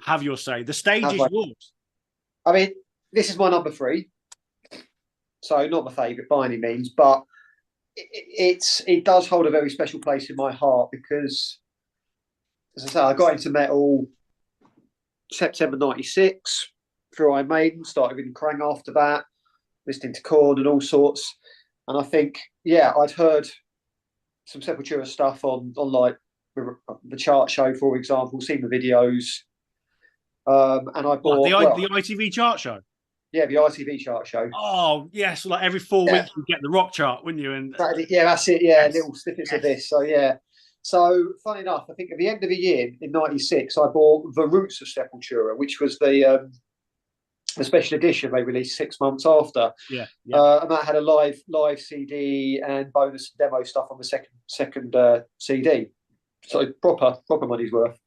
Have your say. The stage is yours.
I mean, this is my number 3. So not my favourite by any means, but it does hold a very special place in my heart because, as I say, I got into metal September 96 through Iron Maiden, started reading Krang after that, listening to Korn and all sorts. And I think, I'd heard some Sepultura stuff on like the chart show, for example, seen the videos. And I bought
the ITV chart show.
Yeah, the ITV chart show.
Oh, yes. Like every 4 weeks you get the rock chart, wouldn't you? And
yeah, that's it. Yeah,
yes.
Little snippets of this. So, yeah. So, funny enough, I think at the end of the year, in 96, I bought The Roots of Sepultura, which was the special edition they released 6 months after.
Yeah.
And that had a live CD and bonus demo stuff on the second CD. So, proper money's worth.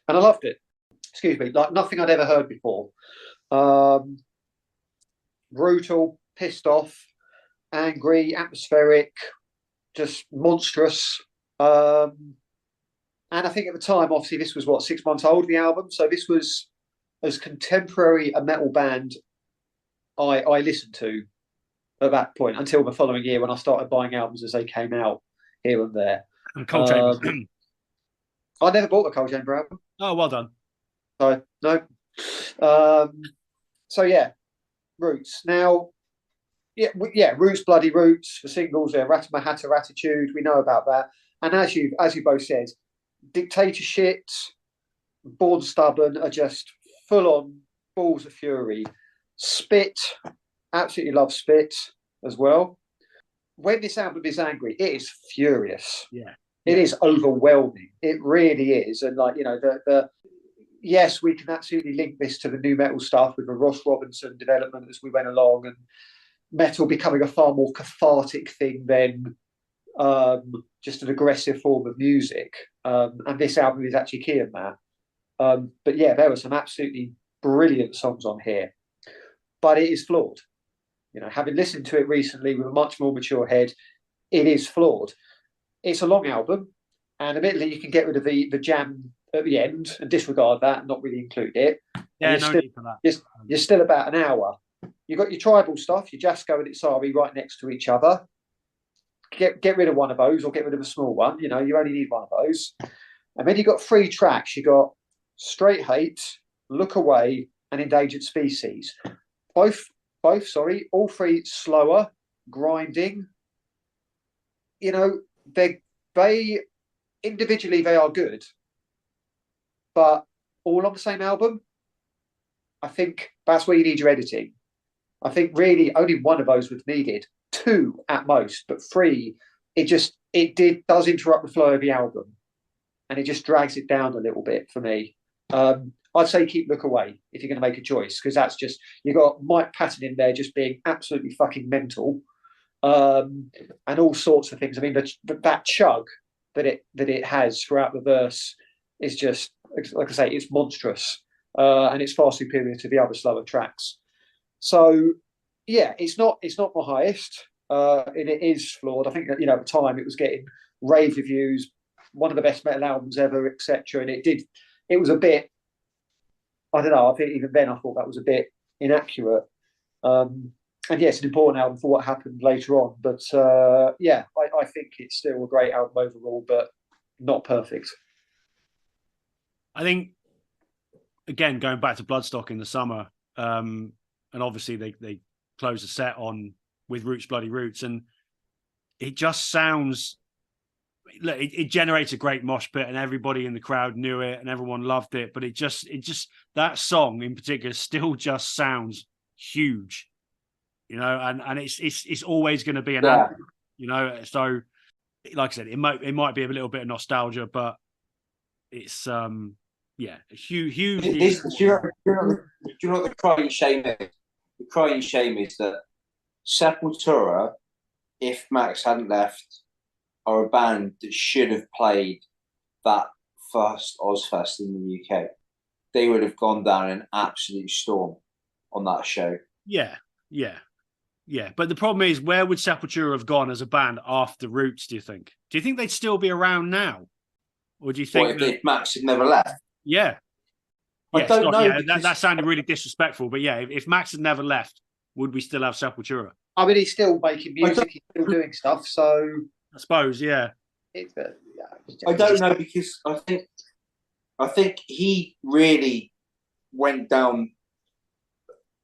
And I loved it. Excuse me, like nothing I'd ever heard before. Brutal, pissed off, angry, atmospheric, just monstrous. And I think at the time, obviously, this was 6 months old, the album. So this was as contemporary a metal band I listened to at that point until the following year when I started buying albums as they came out here and there.
And Cold Chamber.
I never bought a Cold Chamber album.
Oh, well done.
So, no. So, yeah, Roots. Now, Roots, Bloody Roots, the singles there, Ratamahata, Attitude, we know about that. And as you both said, Dictatorship, Born Stubborn are just full on balls of fury. Spit, absolutely love Spit as well. When this album is angry, it is furious.
Yeah.
It is overwhelming. It really is. And like, yes, we can absolutely link this to the new metal stuff with the Ross Robinson development as we went along and metal becoming a far more cathartic thing than just an aggressive form of music. And this album is actually key in that. But yeah, there were some absolutely brilliant songs on here, but it is flawed. Having listened to it recently with a much more mature head, it is flawed. It's a long album, and admittedly, you can get rid of the jam at the end and disregard that and not really include it.
Yeah, no need for that.
You're still about an hour. You've got your tribal stuff, your Jasco and Itsari right next to each other. Get rid of one of those or get rid of a small one. You only need one of those. And then you've got 3 tracks. You've got Straight Hate, Look Away, and Endangered Species. Both, all three slower, grinding. You know, they individually they are good, but all on the same album, I think that's where you need your editing. I think really only one of those was needed, two at most, but three, does interrupt the flow of the album, and it just drags it down a little bit for me. I'd say keep Look Away if you're going to make a choice, because that's just, you got Mike Patton in there just being absolutely fucking mental, and all sorts of things. I mean, that chug that it has throughout the verse is just, like I say, it's monstrous, and it's far superior to the other slower tracks. So yeah, it's not my highest, and it is flawed. I think that, at the time it was getting rave reviews, one of the best metal albums ever, etc. And it was a bit, I don't know. I think even then I thought that was a bit inaccurate. And yeah, it's an important album for what happened later on. But yeah, I think it's still a great album overall, but not perfect.
I think, again, going back to Bloodstock in the summer, and obviously they close the set on with Roots Bloody Roots, and it just sounds, look, it generates a great mosh pit, and everybody in the crowd knew it and everyone loved it, but it just that song in particular still just sounds huge, and it's always going to be an anthem, so like I said, it might be a little bit of nostalgia, but it's yeah, a huge.
Do you know what the crying shame is? The crying shame is that Sepultura, if Max hadn't left, are a band that should have played that first Ozfest in the UK. They would have gone down an absolute storm on that show.
Yeah. But the problem is, where would Sepultura have gone as a band after Roots, do you think? Do you think they'd still be around now? Or do you think
if Max had never left?
Yeah.
I don't know.
Yeah, that sounded really disrespectful, but yeah, if Max had never left, would we still have Sepultura?
I mean, he's still making music, he's still doing stuff, so
I suppose, yeah.
I don't know, because I think he really went down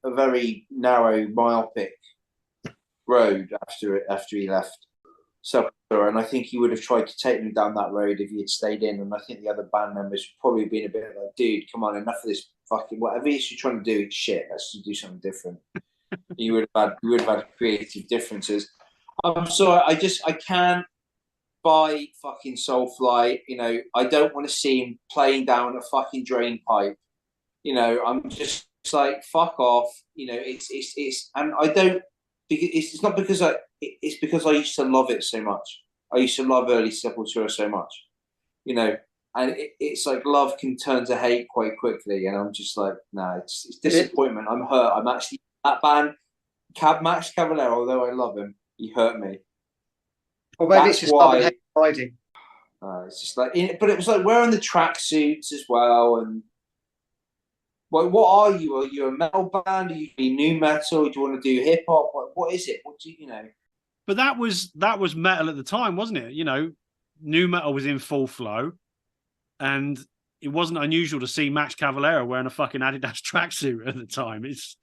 a very narrow, myopic road after he left Sepultura, and I think he would have tried to take them down that road if he had stayed in. And I think the other band members would probably been a bit like, "Dude, come on, enough of this fucking whatever it is you're trying to do. It's shit. Let's just do something different." You would have had creative differences. I'm sorry, I can't buy fucking Soulfly. I don't want to see him playing down a fucking drain pipe. I'm just like, fuck off. It's and I don't. It's not because it's because I used to love it so much. I used to love early Sepultura so much, and it's like love can turn to hate quite quickly, and I'm just like, nah, it's disappointment. I'm hurt. I'm actually, that band, Max Cavalera, although I love him, he hurt me.
Well, maybe it's just love and hate riding.
It's just like, but it was like wearing the tracksuits as well, and what are you? Are you a metal band? Are you new metal? Do you want to do hip hop? What is it? What do you know?
But that was metal at the time, wasn't it? New metal was in full flow, and it wasn't unusual to see Max Cavalera wearing a fucking Adidas tracksuit at the time. It's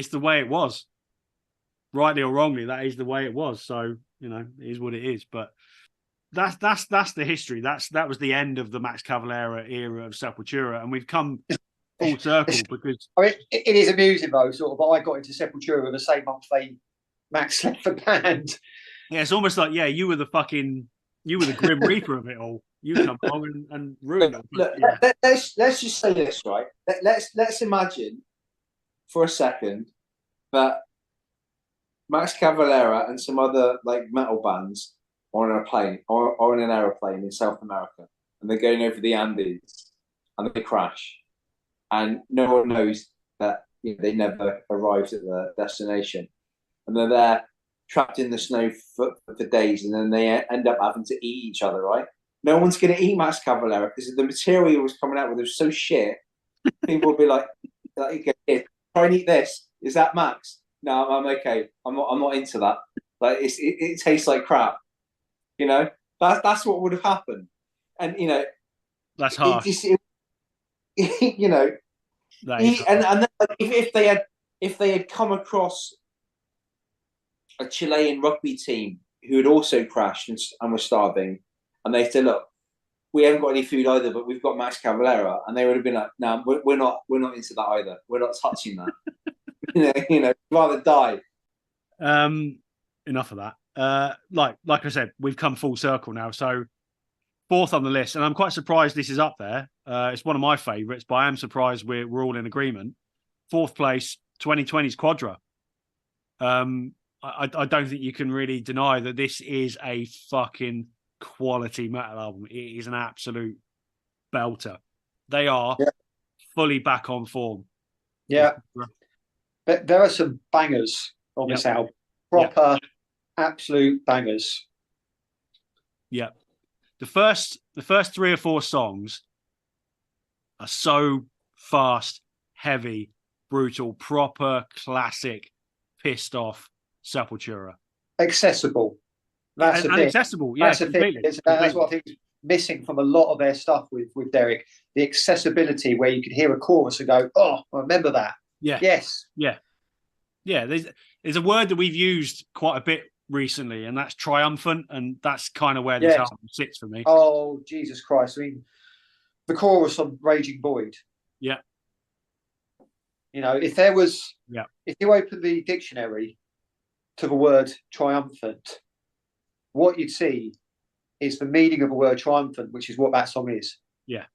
the way it was, rightly or wrongly. That is the way it was. So it is what it is. But that's the history. That was the end of the Max Cavalera era of Sepultura, and we've come full circle because
I mean, it is amusing though, sort of. But I got into Sepultura the same month Max left the band.
Yeah, it's almost like, yeah, you were the Grim Reaper of it all. You come along and ruin it.
Look,
yeah.
Let's just say this, right? Let's imagine for a second that Max Cavalera and some other like metal bands are on a plane or on an aeroplane in South America, and they're going over the Andes, and they crash, and no one knows that they never arrived at the destination, and they're there trapped in the snow for days, and then they end up having to eat each other, right? No one's going to eat Max Cavalera because the material he was coming out with was so shit. People will be like, "Here, try and eat this. Is that Max?" No, I'm okay. I'm not into that. Like it tastes like crap. That's what would have happened, and
that's harsh.
you know, and then, like, if they had come across a Chilean rugby team who had also crashed and were starving, and they said, "Look, we haven't got any food either, but we've got Max Cavalera," and they would have been like, "No, we're not into that either. We're not touching that. Rather die."
Enough of that. Like I said, we've come full circle now. So fourth on the list, and I'm quite surprised this is up there. It's one of my favourites, but I am surprised we're all in agreement. Fourth place, 2020's Quadra. I don't think you can really deny that this is a fucking quality metal album. It is an absolute belter. They are fully back on form.
Yeah. But there are some bangers on this album. Proper, absolute bangers.
Yeah. The first 3 or 4 songs are so fast, heavy, brutal, proper, classic, pissed off Sepultura.
Accessible. That's the thing.
Accessible, yeah,
that's
completely.
That's what I think is missing from a lot of their stuff with Derek. The accessibility where you could hear a chorus and go, "Oh, I remember that."
Yeah.
Yes.
Yeah. Yeah. There's a word that we've used quite a bit recently, and that's triumphant, and that's kind of where this album sits for me.
Oh, Jesus Christ. I mean, the chorus on Raging Void.
Yeah.
If there was, if you open the dictionary to the word triumphant, what you'd see is the meaning of the word triumphant, which is what that song is.
Yeah.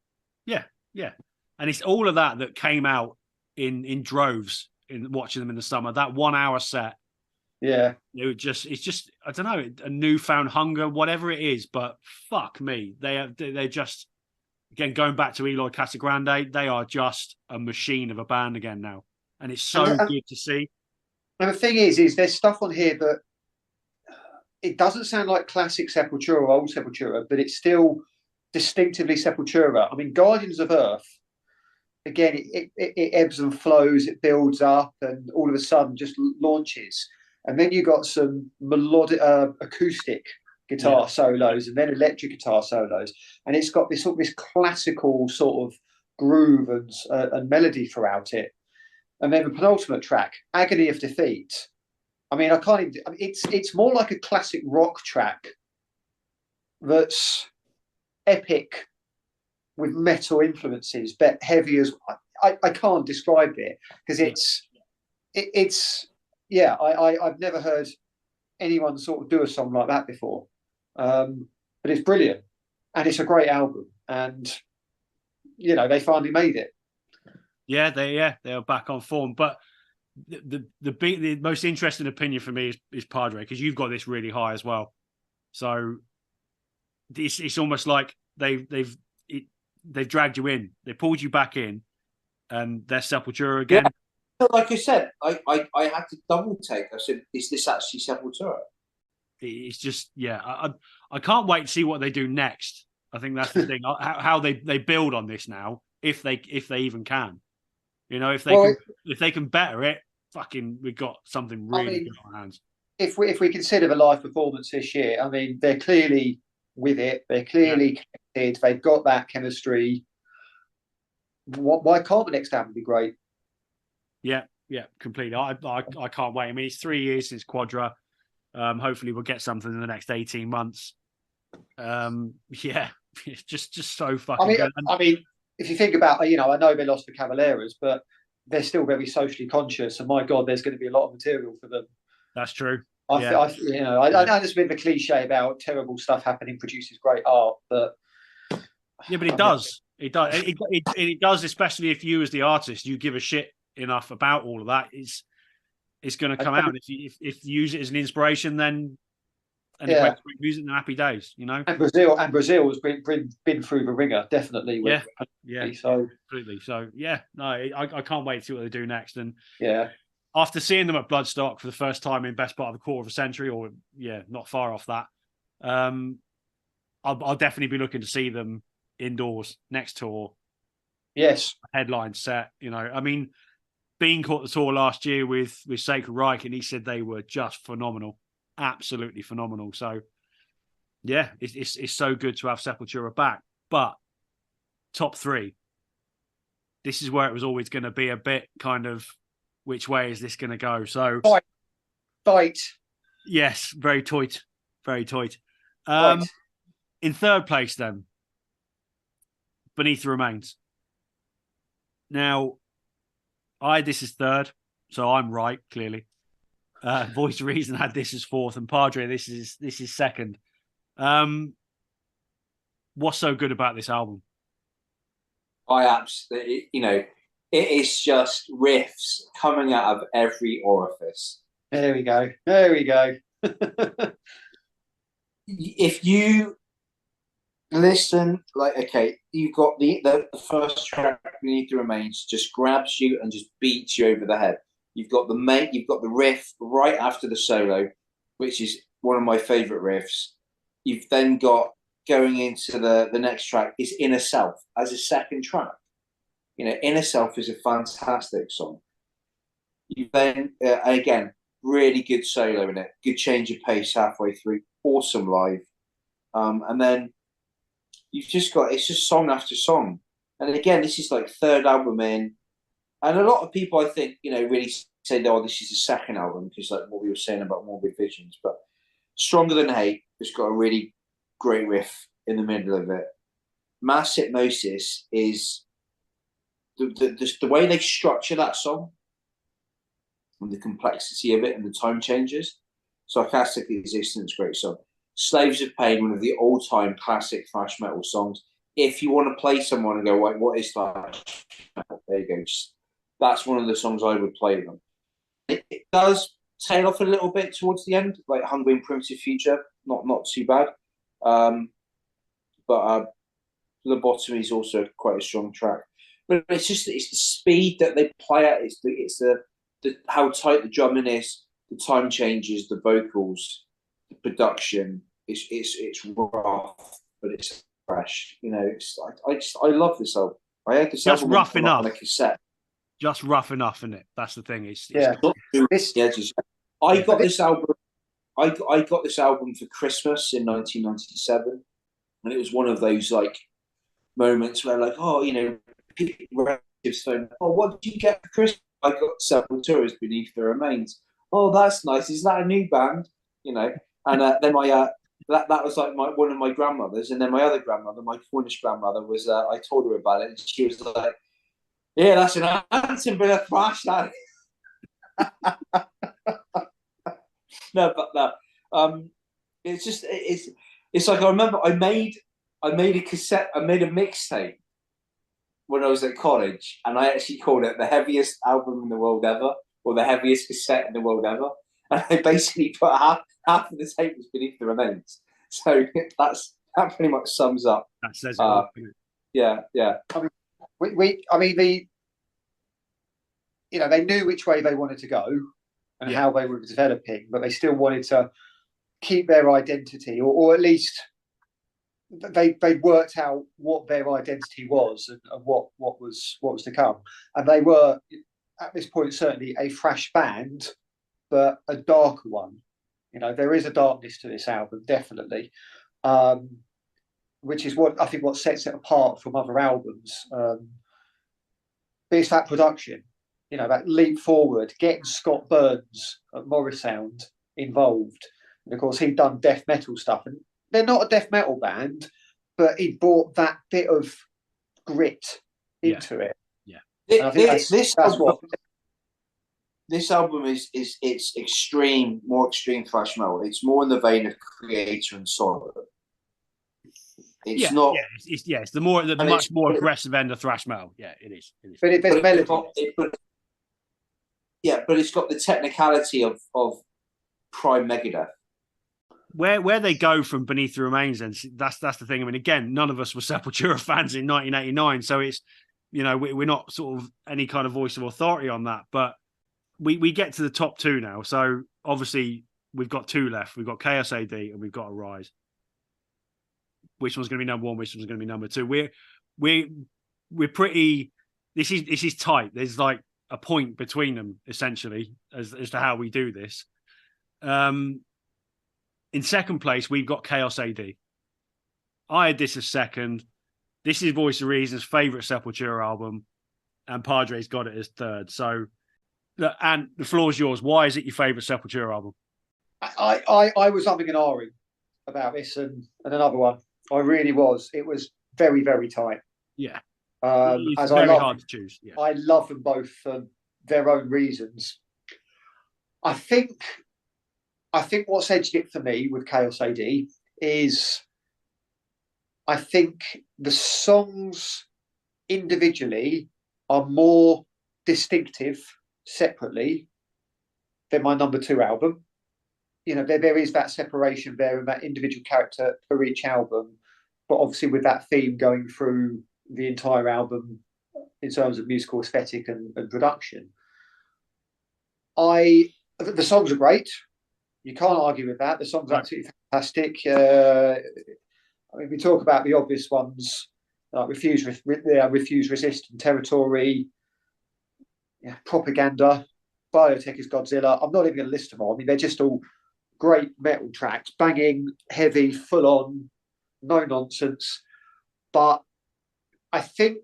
Yeah. Yeah. And it's all of that came out in droves in watching them in the summer. That 1 hour set.
Yeah.
It's just, I don't know, a newfound hunger, whatever it is, but fuck me. They're just, again, going back to Eloy Casagrande, they are just a machine of a band again now. And it's so good to see.
And the thing is there's stuff on here that it doesn't sound like classic Sepultura or old Sepultura, but it's still distinctively Sepultura. I mean, Guardians of Earth, again, it ebbs and flows, it builds up, and all of a sudden just launches. And then you got some melodic, acoustic guitar solos, and then electric guitar solos, and it's got this classical sort of groove and melody throughout it. And then the penultimate track, "Agony of Defeat." I mean, it's more like a classic rock track that's epic with metal influences, but heavy as I can't describe it because I've never heard anyone sort of do a song like that before. But it's brilliant, and it's a great album, and they finally made it.
Yeah, they are back on form. But the most interesting opinion for me is Padre, because you've got this really high as well. So it's almost like they've dragged you in, they pulled you back in, and they're Sepultura again.
Yeah. Like I said, I had to double take. I said, "Is this actually Sepultura?"
It's just, I can't wait to see what they do next. I think that's the thing, how they build on this now, if they even can. If they can better it, fucking, we've got something really good on our hands.
If we consider the live performance this year, I mean, they're clearly with it. They're clearly connected. They've got that chemistry. Why can't the next album be great?
Yeah, completely. I can't wait. I mean, it's 3 years since Quadra. Hopefully we'll get something in the next 18 months. It's just so fucking good.
I mean, if you think about, I know they lost the Cavaleras, but they're still very socially conscious, and my God, there's going to be a lot of material for them.
That's true.
I know there's been the cliche about terrible stuff happening produces great art, but
it does. It does. It does, especially if you, as the artist, you give a shit enough about all of that. It's going to come out. If you use it as an inspiration, then great music, and happy days. And
Brazil has been through the ringer, definitely.
So completely. So I can't wait to see what they do next. And after seeing them at Bloodstock for the first time in best part of a quarter of a century, or not far off that, I'll definitely be looking to see them indoors next tour.
Yes,
headline set. I mean, Bean caught the tour last year with Sacred Reich, and he said they were just phenomenal, absolutely phenomenal. So it's so good to have Sepultura back. But top 3, this is where it was always going to be a bit kind of which way is this going to go. So
Fight.
yes, very tight, very tight.
Right.
In third place, then, Beneath the Remains. Now, this is third, so I'm right, clearly. Voice of Reason had this as fourth, and Padre, this is second. What's so good about this album?
I absolutely, it is just riffs coming out of every orifice.
There we go. There we go.
If you listen, like, okay, you've got the first track, Beneath the Remains, just grabs you and just beats you over the head. You've got the riff right after the solo, which is one of my favorite riffs. You've then got, going into the next track, is Inner Self as a second track. Inner Self is a fantastic song. You then, again, really good solo in it, good change of pace halfway through, awesome live. And then you've just got, it's just song after song. And again, this is like third album in. And a lot of people, I think, really say, oh, this is the second album, because like what we were saying about Morbid Visions. But Stronger Than Hate has got a really great riff in the middle of it. Mass Hypnosis is the way they structure that song and the complexity of it and the time changes. Sarcastic Existence, great song. Slaves of Pain, one of the all-time classic thrash metal songs. If you want to play someone and go, what is thrash metal? There you go. That's one of the songs I would play them. It does tail off a little bit towards the end, like Hungry and Primitive Future, not too bad. But Lobotomy is also quite a strong track. But it's the speed that they play at. It's the how tight the drumming is, the time changes, the vocals, the production. It's rough, but it's fresh. I love this album. I had this
just
album
rough enough
on a cassette.
Just rough enough, isn't it? That's the thing.
I got this album. I got this album for Christmas in 1997, and it was one of those like moments where, like, relatives phone. Oh, what did you get for Christmas? I got Sepultura Beneath the Remains. Oh, that's nice. Is that a new band? And then my that was like one of my grandmothers, and then my other grandmother, my Cornish grandmother, was. I told her about it, and she was like, "Yeah, that's an handsome bit of thrash, that." No, it's just it's like, I remember I made a cassette, I made a mixtape when I was at college, and I actually called it the heaviest album in the world ever, or the heaviest cassette in the world ever. And I basically put half of the tape was Beneath the Remains. So that pretty much sums up.
That says it all.
Yeah.
They knew which way they wanted to go and how they were developing, but they still wanted to keep their identity, or at least they worked out what their identity was and what was to come. And they were, at this point, certainly a thrash band, but a darker one. There is a darkness to this album, definitely, which is what sets it apart from other albums. But it's that production, that leap forward, getting Scott Burns at Morrisound involved. And of course, he'd done death metal stuff, and they're not a death metal band, but he brought that bit of grit into it.
Yeah, this album is it's more extreme thrash metal. It's more in the vein of Creator and Sorrow. It's not.
Yeah, it's the much more aggressive end of thrash metal. Yeah, it is.
But there's melody.
But it's got the technicality of prime Megadeth.
Where they go from Beneath the Remains, and that's the thing. I mean, again, none of us were Sepultura fans in 1989, so it's we're not sort of any kind of voice of authority on that. But we get to the top two now, so obviously we've got two left. We've got Chaos AD and we've got Arise. Which one's going to be number one? Which one's going to be number two? We're pretty. This is tight. There's like a point between them essentially as to how we do this. In second place, we've got Chaos AD. I had this as second. This is Voice of Reason's favourite Sepultura album. and Padre's got it as third. So, and the floor's yours. Why is it your favourite Sepultura album?
I was umming and ahhing about this and another one. I really was. It was very, very tight.
Yeah.
It's
very hard to choose. Yeah.
I love them both for their own reasons. I think what's edged it for me with Chaos AD is I think the songs individually are more distinctive separately than my number 2 album. You know, there is that separation there and that individual character for each album, but obviously with that theme going through the entire album in terms of musical aesthetic and production. The songs are great. You can't argue with that. The songs are absolutely fantastic. I mean, we talk about the obvious ones, like Refuse, Resist, and Territory, Propaganda, Biotech is Godzilla. I'm not even going to list them all. I mean, they're just all great metal tracks, banging, heavy, full on, no nonsense. But I think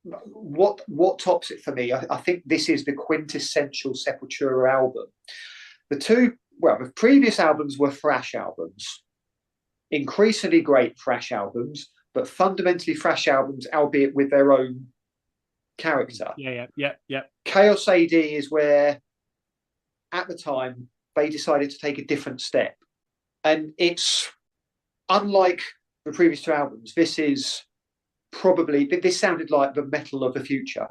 what tops it for me, I think this is the quintessential Sepultura album. The previous albums were thrash albums, increasingly great thrash albums, but fundamentally thrash albums, albeit with their own character.
Yeah.
Chaos AD is where, at the time, they decided to take a different step. And it's unlike the previous 2 albums. This sounded like the metal of the future.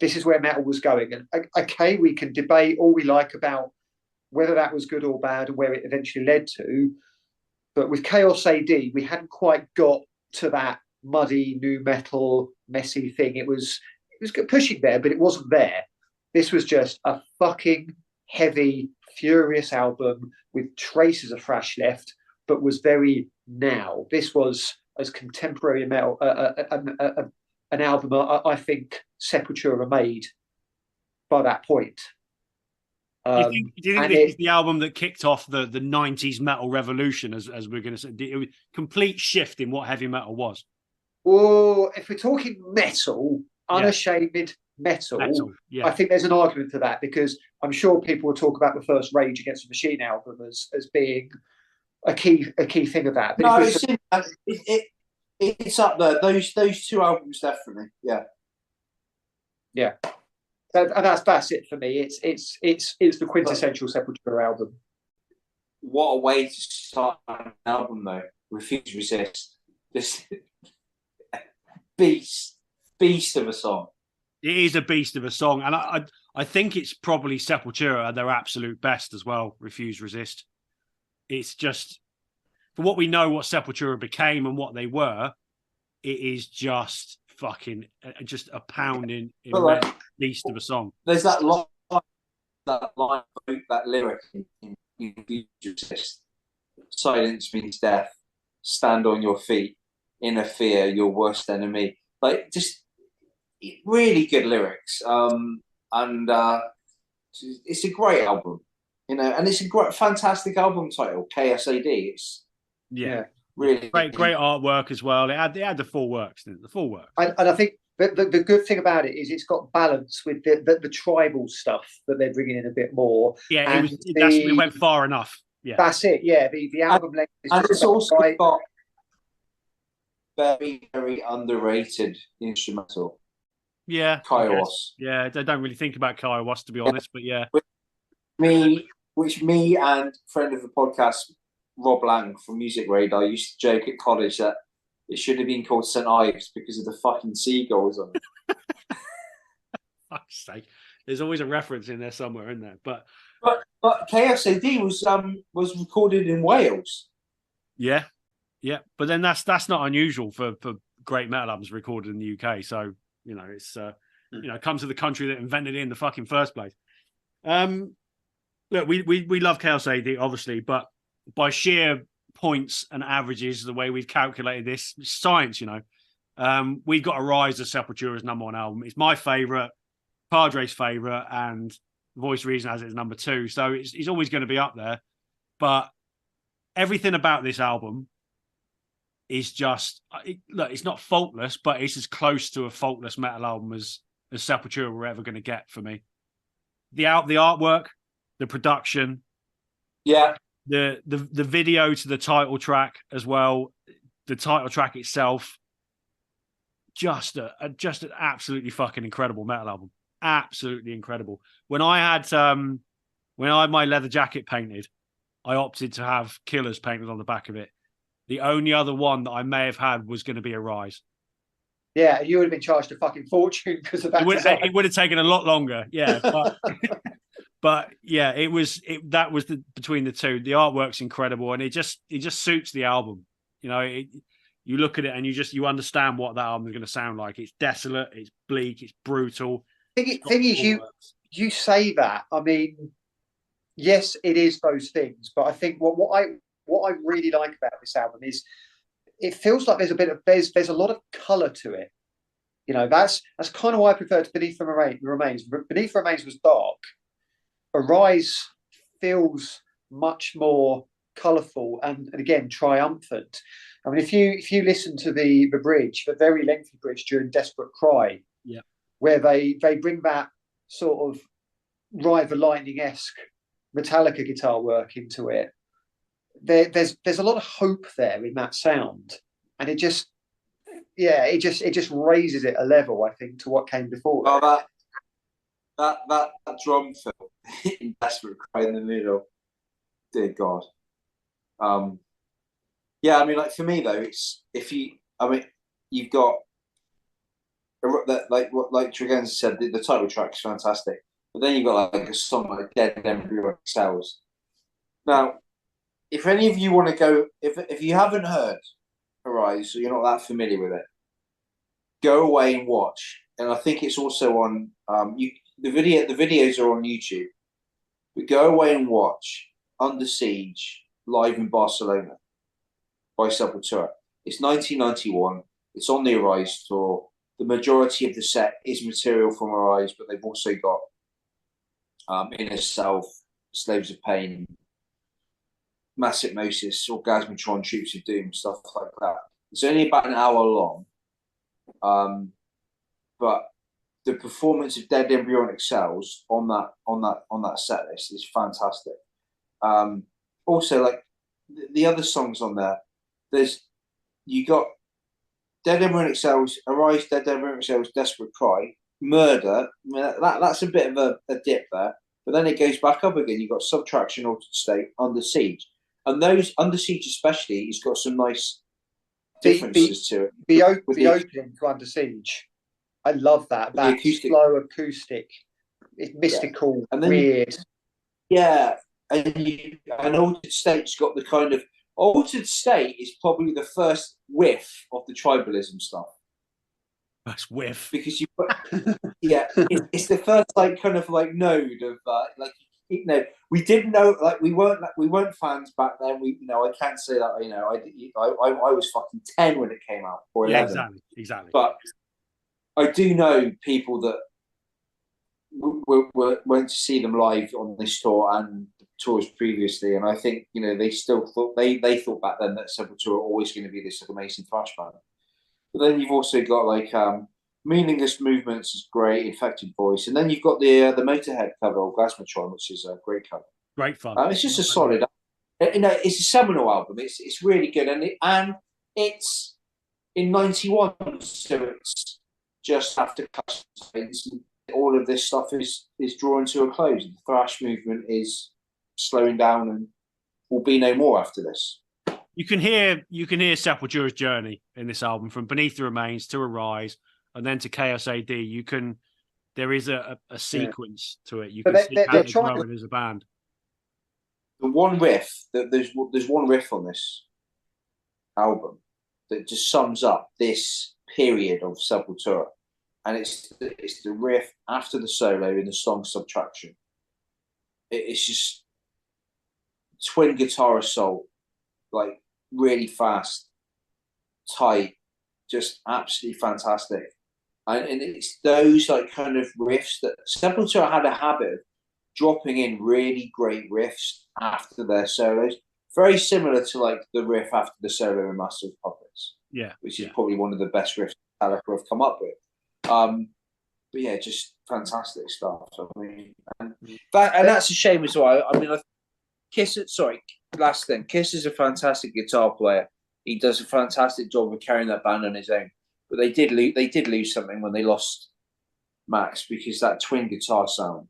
This is where metal was going. And okay, we can debate all we like about whether that was good or bad and where it eventually led to. But with Chaos AD, we hadn't quite got to that muddy, new metal, messy thing. It was pushing there, but it wasn't there. This was just a fucking heavy, furious album with traces of thrash left, but was very now. This was as contemporary metal, an album I think Sepultura made by that point.
Do you think this is the album that kicked off the 90s metal revolution, as we're going to say? It was a complete shift in what heavy metal was.
Well, if we're talking metal, unashamed metal, I think there's an argument for that, because I'm sure people will talk about the first Rage Against the Machine album as being a key thing of that. But
it's up there. Those 2 albums definitely, yeah.
And that's it for me. It's the quintessential Sepultura album.
What a way to start an album, though. Refuse, Resist. This beast of a song.
It is a beast of a song, and I think it's probably Sepultura at their absolute best as well. Refuse, Resist. It's just, for what we know, what Sepultura became and what they were, it is just fucking just a pounding beast of a song.
There's that line, that lyric in Refuse, Resist. Silence means death. Stand on your feet. Inner fear, your worst enemy. Like, just really good lyrics. And it's a great album, and it's a fantastic album title, KSAD. It's really
great artwork as well. It had the full works, didn't it? The full works.
And I think the good thing about it is it's got balance with the tribal stuff that they're bringing in a bit more.
Yeah, it went far enough. Yeah,
that's it. Yeah, the album length is,
and it's also got very, very underrated instrumental.
Yeah,
Kairos.
Yeah, they don't really think about Kairos, to be honest, but yeah.
Which me and friend of the podcast, Rob Lang from Music Radar, used to joke at college that it should have been called St. Ives because of the fucking seagulls on it.
Fuck's sake. There's always a reference in there somewhere, isn't there? But
KSAD was recorded in Wales.
Yeah. But then that's not unusual for great metal albums recorded in the UK. So, it's it comes to the country that invented it in the fucking first place. Look, we love Chaos AD, obviously, but by sheer points and averages, the way we've calculated this, it's science, we've got to rise as Sepultura's number 1 album. It's my favourite, Padre's favourite, and Voice Reason has it as number 2. So it's always going to be up there. But everything about this album is just look. It's not faultless, but it's as close to a faultless metal album as Sepultura were ever going to get for me. The artwork, the production,
Yeah,
the video to the title track as well. The title track itself, just an absolutely fucking incredible metal album. Absolutely incredible. When I had my leather jacket painted, I opted to have Killers painted on the back of it. The only other one that I may have had was going to be Arise.
Yeah, you would have been charged a fucking fortune because of that.
It would have taken a lot longer, yeah. But yeah, that was between the two. The artwork's incredible, and it just suits the album. You know, you look at it and you understand what that album is going to sound like. It's desolate, it's bleak, it's brutal.
Thing is, you say that. I mean, yes, it is those things, but I think what I really like about this album is it feels like there's a lot of colour to it. You know, that's kind of why I prefer to Beneath the Remains. Beneath the Remains was dark. Arise feels much more colourful and again triumphant. I mean, if you listen to the bridge, the very lengthy bridge during Desperate Cry,
yeah,
where they bring that sort of Ride the Lightning-esque Metallica guitar work into it, there's a lot of hope there in that sound, and it just raises it a level, I think, to what came before.
Oh, that drum fill in Desperate Cry in the middle, dear God. Yeah, I mean, like for me though, you've got that, like Tregenza said, the title track is fantastic, but then you've got like a song like Dead Embryonic Cells. Now, if any of you want to go, if you haven't heard Arise, so you're not that familiar with it, go away and watch. And I think it's also on the videos are on YouTube. But go away and watch Under Siege live in Barcelona by Sepultura. It's 1991. It's on the Arise tour. The majority of the set is material from Arise, but they've also got Inner Self, Slaves of Pain, Mass Hypnosis, Orgasmatron, Troops of Doom, stuff like that. It's only about an hour long, but the performance of Dead Embryonic Cells on that set list is fantastic. Also, like the other songs on there, you got Dead Embryonic Cells, Arise, Dead Embryonic Cells, Desperate Cry, Murder. I mean, that's a bit of a dip there, but then it goes back up again. You've got Subtraction, Altered State, Under Siege, and those Under Siege especially, it's got some nice differences to it.
The opening to Under Siege, I love that. That
acoustic.
slow acoustic, it's mystical, and then, weird.
Yeah, and Altered State's got the kind of Altered State is probably the first whiff of the tribalism stuff.
First whiff,
because it's the first like kind of like node of like we didn't know, like we weren't fans back then. I can't say that I was fucking 10 when it came out or 11.
Yeah, exactly.
But I do know people that went to see them live on this tour and tours previously, and I think they still thought they thought back then that Sepultura were always going to be this amazing thrash band. But then you've also got like Meaningless Movements is great, Infected Voice, and then you've got the Motorhead cover of Orgasmatron, which is a great cover.
Great fun.
It's just a solid. It's a seminal album. It's really good, and it's in '91, so it's just after Customs. All of this stuff is drawing to a close. The thrash movement is slowing down and will be no more after this.
You can hear Sepultura's journey in this album, from Beneath the Remains to Arise, and then to Chaos AD. There is a sequence to it. You can see how they're growing as a band.
The one riff there's one riff on this album that just sums up this period of Sepultura, and it's the riff after the solo in the song Subtraction. It's just twin guitar assault, like really fast, tight, just absolutely fantastic. And it's those like kind of riffs that Sepultura had a habit of dropping in really great riffs after their solos. very similar to like the riff after the solo in Master of Puppets.
Yeah,
which is probably one of the best riffs Metallica have come up with. But yeah, just fantastic stuff. I mean, and that's a shame as well. I mean, Kiss. Sorry, last thing. Kiss is a fantastic guitar player. He does a fantastic job of carrying that band on his own. But they did lose something when they lost Max, because that twin guitar sound.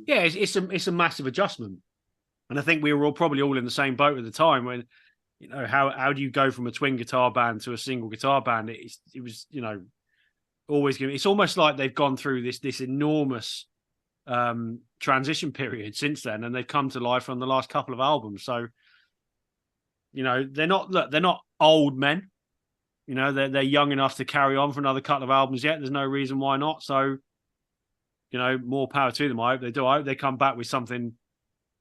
Yeah, it's a massive adjustment, and I think we were probably all in the same boat at the time when, you know, how do you go from a twin guitar band to a single guitar band? It was, you know, always giving. It's almost like they've gone through this enormous transition period since then, and they've come to life on the last couple of albums. So, you know, they're not old men. You know, they're young enough to carry on for another couple of albums yet. There's no reason why not. So, you know, more power to them. I hope they do. I hope they come back with something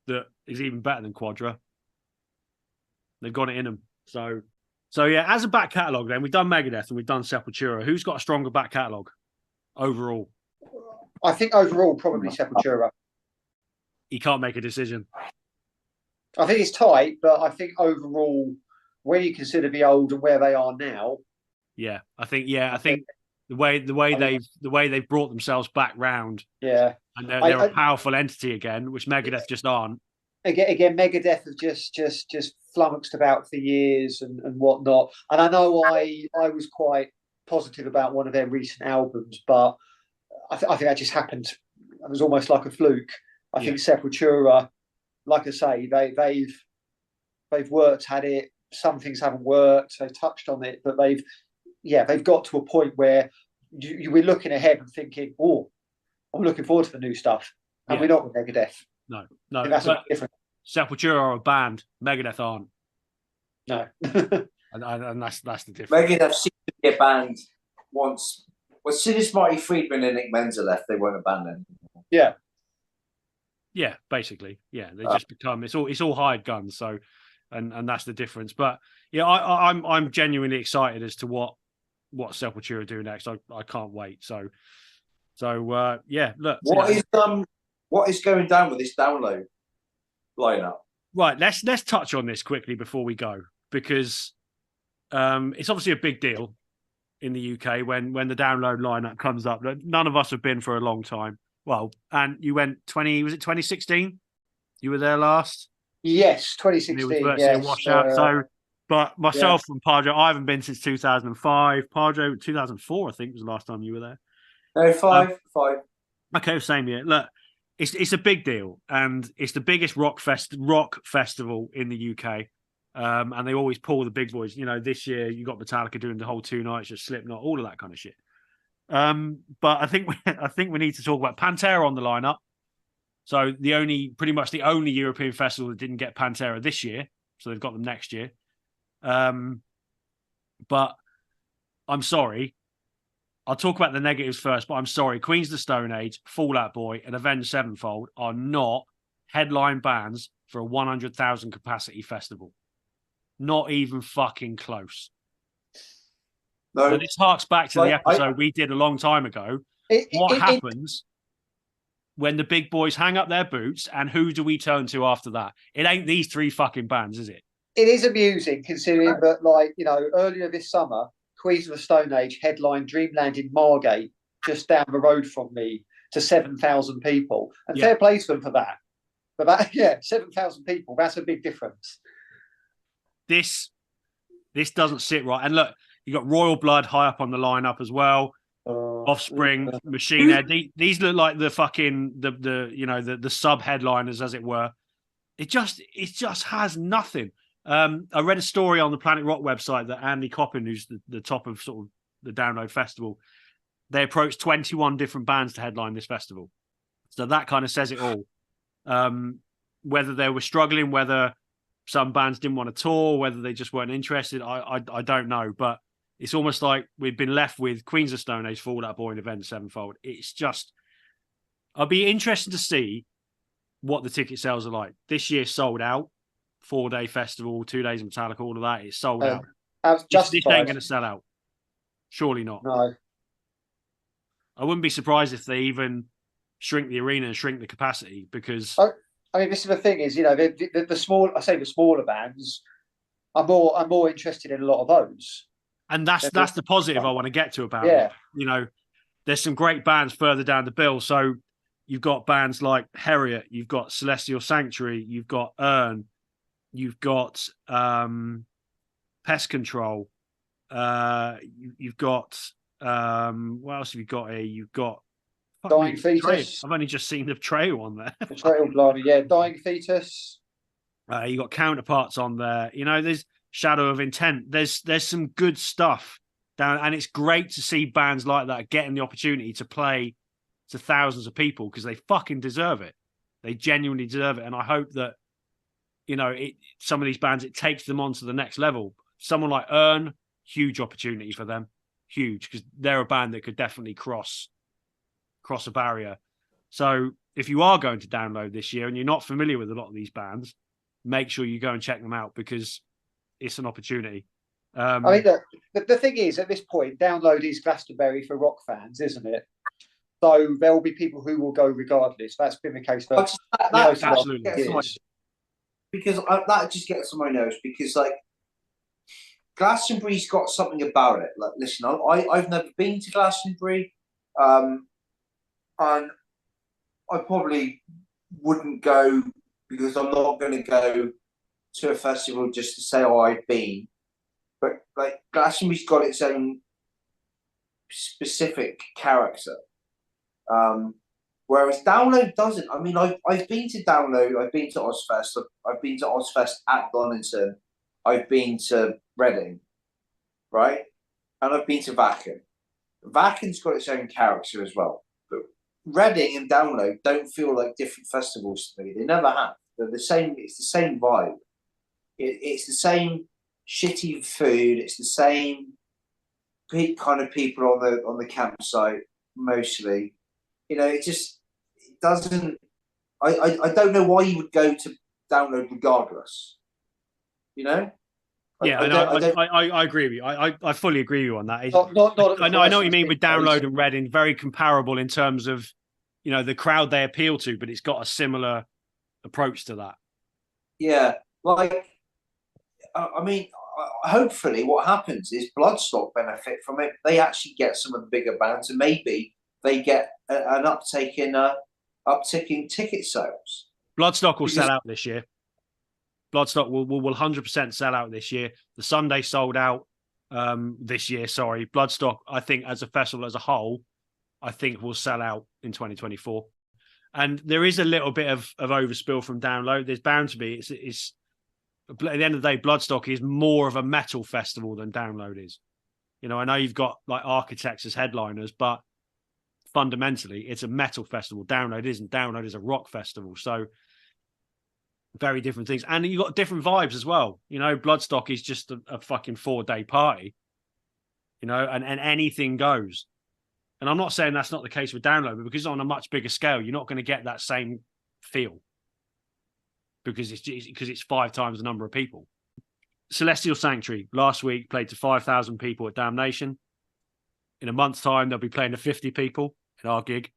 that is even better than Quadra. They've got it in them. So yeah, as a back catalogue, then we've done Megadeth and we've done Sepultura. Who's got a stronger back catalogue overall?
I think overall, probably Sepultura.
He can't make a decision.
I think it's tight, but I think overall, when you consider the old and where they are now,
I think the way they've brought themselves back round, and they're a powerful entity again, which Megadeth just aren't.
Again, Megadeth have just flummoxed about for years and whatnot. And I know I was quite positive about one of their recent albums, but I think that just happened. It was almost like a fluke. I think Sepultura, like I say, they've worked at it. Some things haven't worked. They've touched on it, but they've got to a point where you were looking ahead and thinking, "Oh, I'm looking forward to the new stuff." And we're not with Megadeth.
No,
that's a bit different.
Sepultura are a band. Megadeth aren't.
No,
and that's the difference.
Megadeth seemed to be a band once. Well, as soon as Marty Friedman and Nick Menza left, they weren't a band anymore.
Yeah, basically, yeah. They just become it's all hired guns. So, and that's the difference. But yeah, I'm genuinely excited as to what Sepultura do next. I can't wait. So yeah. Look,
what is going down with this download lineup?
Right, let's touch on this quickly before we go, because it's obviously a big deal in the UK when the download lineup comes up. None of us have been for a long time. Well, and you went 2016? You were there last?
Yes, 2016.
It was virtually a washout. But myself and Padre, I haven't been since 2005. Padre, 2004, I think, was the last time you were there.
No, five.
Okay, same year. Look, it's a big deal, and it's the biggest rock festival in the UK. And they always pull the big boys. You know, this year you got Metallica doing the whole 2 nights, just Slipknot, all of that kind of shit. But I think we need to talk about Pantera on the lineup. So pretty much the only European festival that didn't get Pantera this year. So they've got them next year. But I'm sorry. I'll talk about the negatives first, but I'm sorry. Queens of the Stone Age, Fall Out Boy, and Avenged Sevenfold are not headline bands for a 100,000 capacity festival. Not even fucking close. No. So this harks back to the episode we did a long time ago. What happens when the big boys hang up their boots, and who do we turn to after that? It ain't these 3 fucking bands, is it?
It is amusing considering that, like, you know, earlier this summer, Queens of the Stone Age headlined Dreamland in Margate, just down the road from me, to 7,000 people. And fair play to them for that. But that, 7,000 people, that's a big difference.
This doesn't sit right. And look, you got Royal Blood high up on the lineup as well. Offspring, Machine Head. These look like the fucking the sub headliners, as it were. It just has nothing. I read a story on the Planet Rock website that Andy Coppin, who's the top of sort of the Download Festival, they approached 21 different bands to headline this festival. So that kind of says it all. Whether they were struggling, whether some bands didn't want to tour, whether they just weren't interested, I don't know. But it's almost like we've been left with Queens of Stone Age, Fall Out Boy, and Avenged Sevenfold. It's just, I'll be interested to see what the ticket sales are like. This year sold out. 4-day festival, 2 days of Metallica, all of that. It's sold out. This ain't going to sell out. Surely not.
No.
I wouldn't be surprised if they even shrink the arena and shrink the capacity, because
I mean, this is the thing is, the small, I say the smaller bands, I'm more interested in a lot of those.
And that's the positive I want to get to about it. There's some great bands further down the bill. So you've got bands like Heriot, you've got Celestial Sanctuary, you've got Urn, you've got Pest Control, you've got what else have you got here? You've got
Dying Fetus.
I've only just seen the Trail on there.
Betrayal, blimey, yeah. Dying Fetus.
You got Counterparts on there. There's Shadow of Intent. There's some good stuff down, and it's great to see bands like that getting the opportunity to play to thousands of people because they fucking deserve it. They genuinely deserve it, and I hope that some of these bands, it takes them on to the next level. Someone like Urn, huge opportunity for them, huge, because they're a band that could definitely cross a barrier. So if you are going to download this year and you're not familiar with a lot of these bands, make sure you go and check them out because it's an opportunity.
I mean, the thing is, at this point, download is Glastonbury for rock fans, isn't it? So there will be people who will go regardless. That's been the case for
absolutely.
Because that just gets on my nerves because, like, Glastonbury's got something about it. Like, listen, I've never been to Glastonbury, and I probably wouldn't go because I'm not going to go to a festival just to say, oh, I've been. But, like, Glastonbury's got its own specific character. Whereas Download doesn't. I mean, I've been to Download, I've been to Ozfest, I've been to Ozfest at Donington, I've been to Reading, right? And I've been to Wacken. Wacken's got its own character as well. But Reading and Download don't feel like different festivals to me. They never have. They're the same. It's the same vibe. It's the same shitty food. It's the same kind of people on the campsite mostly. It doesn't. I don't know why you would go to Download regardless.
Yeah, I agree with you. I fully agree with you on that. I know what you mean with Download and Reading. Very comparable in terms of the crowd they appeal to, but it's got a similar approach to that.
Yeah, like I mean, hopefully, what happens is Bloodstock benefit from it. They actually get some of the bigger bands, and maybe they get an uptick in ticket sales.
Bloodstock will sell out this year. Bloodstock will 100% sell out this year. The Sunday sold out this year. Sorry, Bloodstock. I think as a festival as a whole, I think will sell out in 2024. And there is a little bit of overspill from Download. There's bound to be. It's at the end of the day, Bloodstock is more of a metal festival than Download is. I know you've got like Architects as headliners, but fundamentally, it's a metal festival. Download isn't. Download is a rock festival. So very different things. And you've got different vibes as well. Bloodstock is just a fucking 4-day party, and anything goes. And I'm not saying that's not the case with Download, but because it's on a much bigger scale, you're not going to get that same feel because it's 5 times the number of people. Celestial Sanctuary last week played to 5,000 people at Damnation. In a month's time, they'll be playing to 50 people at our gig.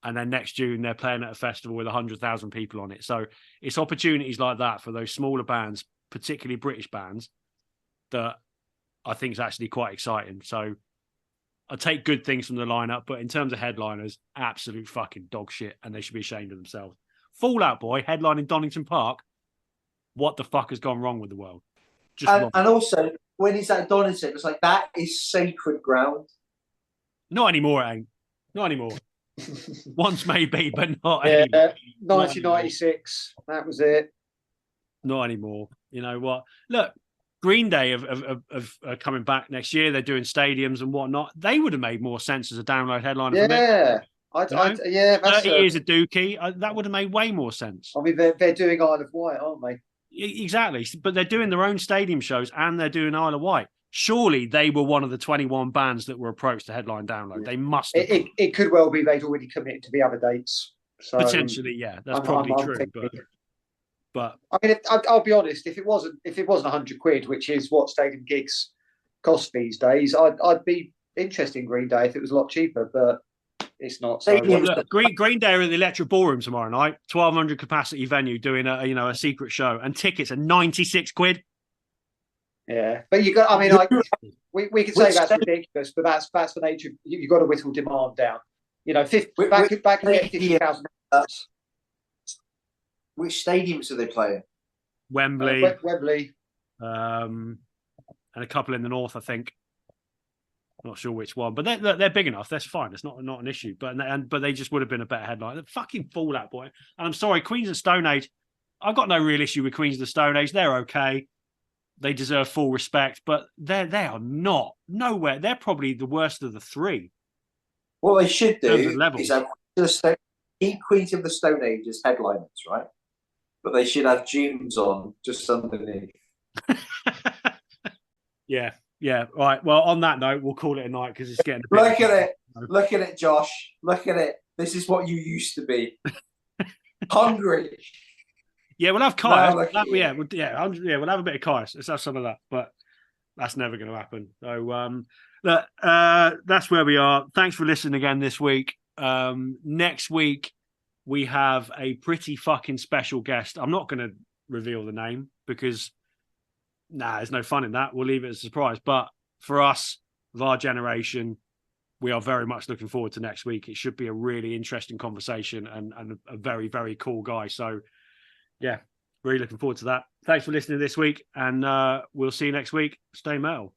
And then next June, they're playing at a festival with 100,000 people on it. So it's opportunities like that for those smaller bands, particularly British bands, that I think is actually quite exciting. So I take good things from the lineup, but in terms of headliners, absolute fucking dog shit, and they should be ashamed of themselves. Fall Out Boy headlining Donington Park. What the fuck has gone wrong with the world?
And also, when he's at Donington, it's like that is sacred ground.
Not anymore, it ain't. Not anymore. Once maybe, but not anymore.
1996, that was it.
Not anymore. You know what? Look, Green Day of coming back next year. They're doing stadiums and whatnot. They would have made more sense as a Download headliner.
Yeah,
yeah. 30 years of Dookie, that would have made way more sense.
I mean, they're doing Isle of Wight, aren't they?
Exactly, but they're doing their own stadium shows and they're doing Isle of Wight. Surely they were one of the 21 bands that were approached to headline Download. Yeah. They must have.
It could well be they'd already committed to the other dates. So
potentially, yeah, that's probably true. But
I mean, I'll be honest. If it wasn't £100, which is what stadium gigs cost these days, I'd be interested in Green Day if it was a lot cheaper. But It's not. So
Stadium-
Look, Green Day are at the Electric Ballroom tomorrow night, 1,200 capacity venue, doing a secret show, and tickets are 96 quid.
yeah, but you got. I mean, we could say that's ridiculous, but that's the nature. You've got to whittle demand down. Back in 50,000.
Which stadiums are they playing?
Wembley,
Wembley,
and a couple in the north, I think. Not sure which one, but they're big enough. That's fine. It's not an issue. But they just would have been a better headline. The fucking Fall Out Boy. And I'm sorry, Queens of Stone Age. I've got no real issue with Queens of the Stone Age. They're okay. They deserve full respect, but they are not nowhere. They're probably the worst of the three.
What they should do
is
have keep Queens of the Stone Age as headliners, right? But they should have tunes on just underneath.
Yeah. Right. Well, on that note, we'll call it a night because it's getting.
Look at it, Josh. Look at it. This is what you used to be. Hungry.
Yeah, we'll have Caius.
We'll
have a bit of Caius. Let's have some of that, but that's never going to happen. So, that's where we are. Thanks for listening again this week. Next week we have a pretty fucking special guest. I'm not going to reveal the name because there's no fun in that. We'll leave it as a surprise. But for us, of our generation, we are very much looking forward to next week. It should be a really interesting conversation and a very, very cool guy. So, yeah, really looking forward to that. Thanks for listening this week, and we'll see you next week. Stay metal.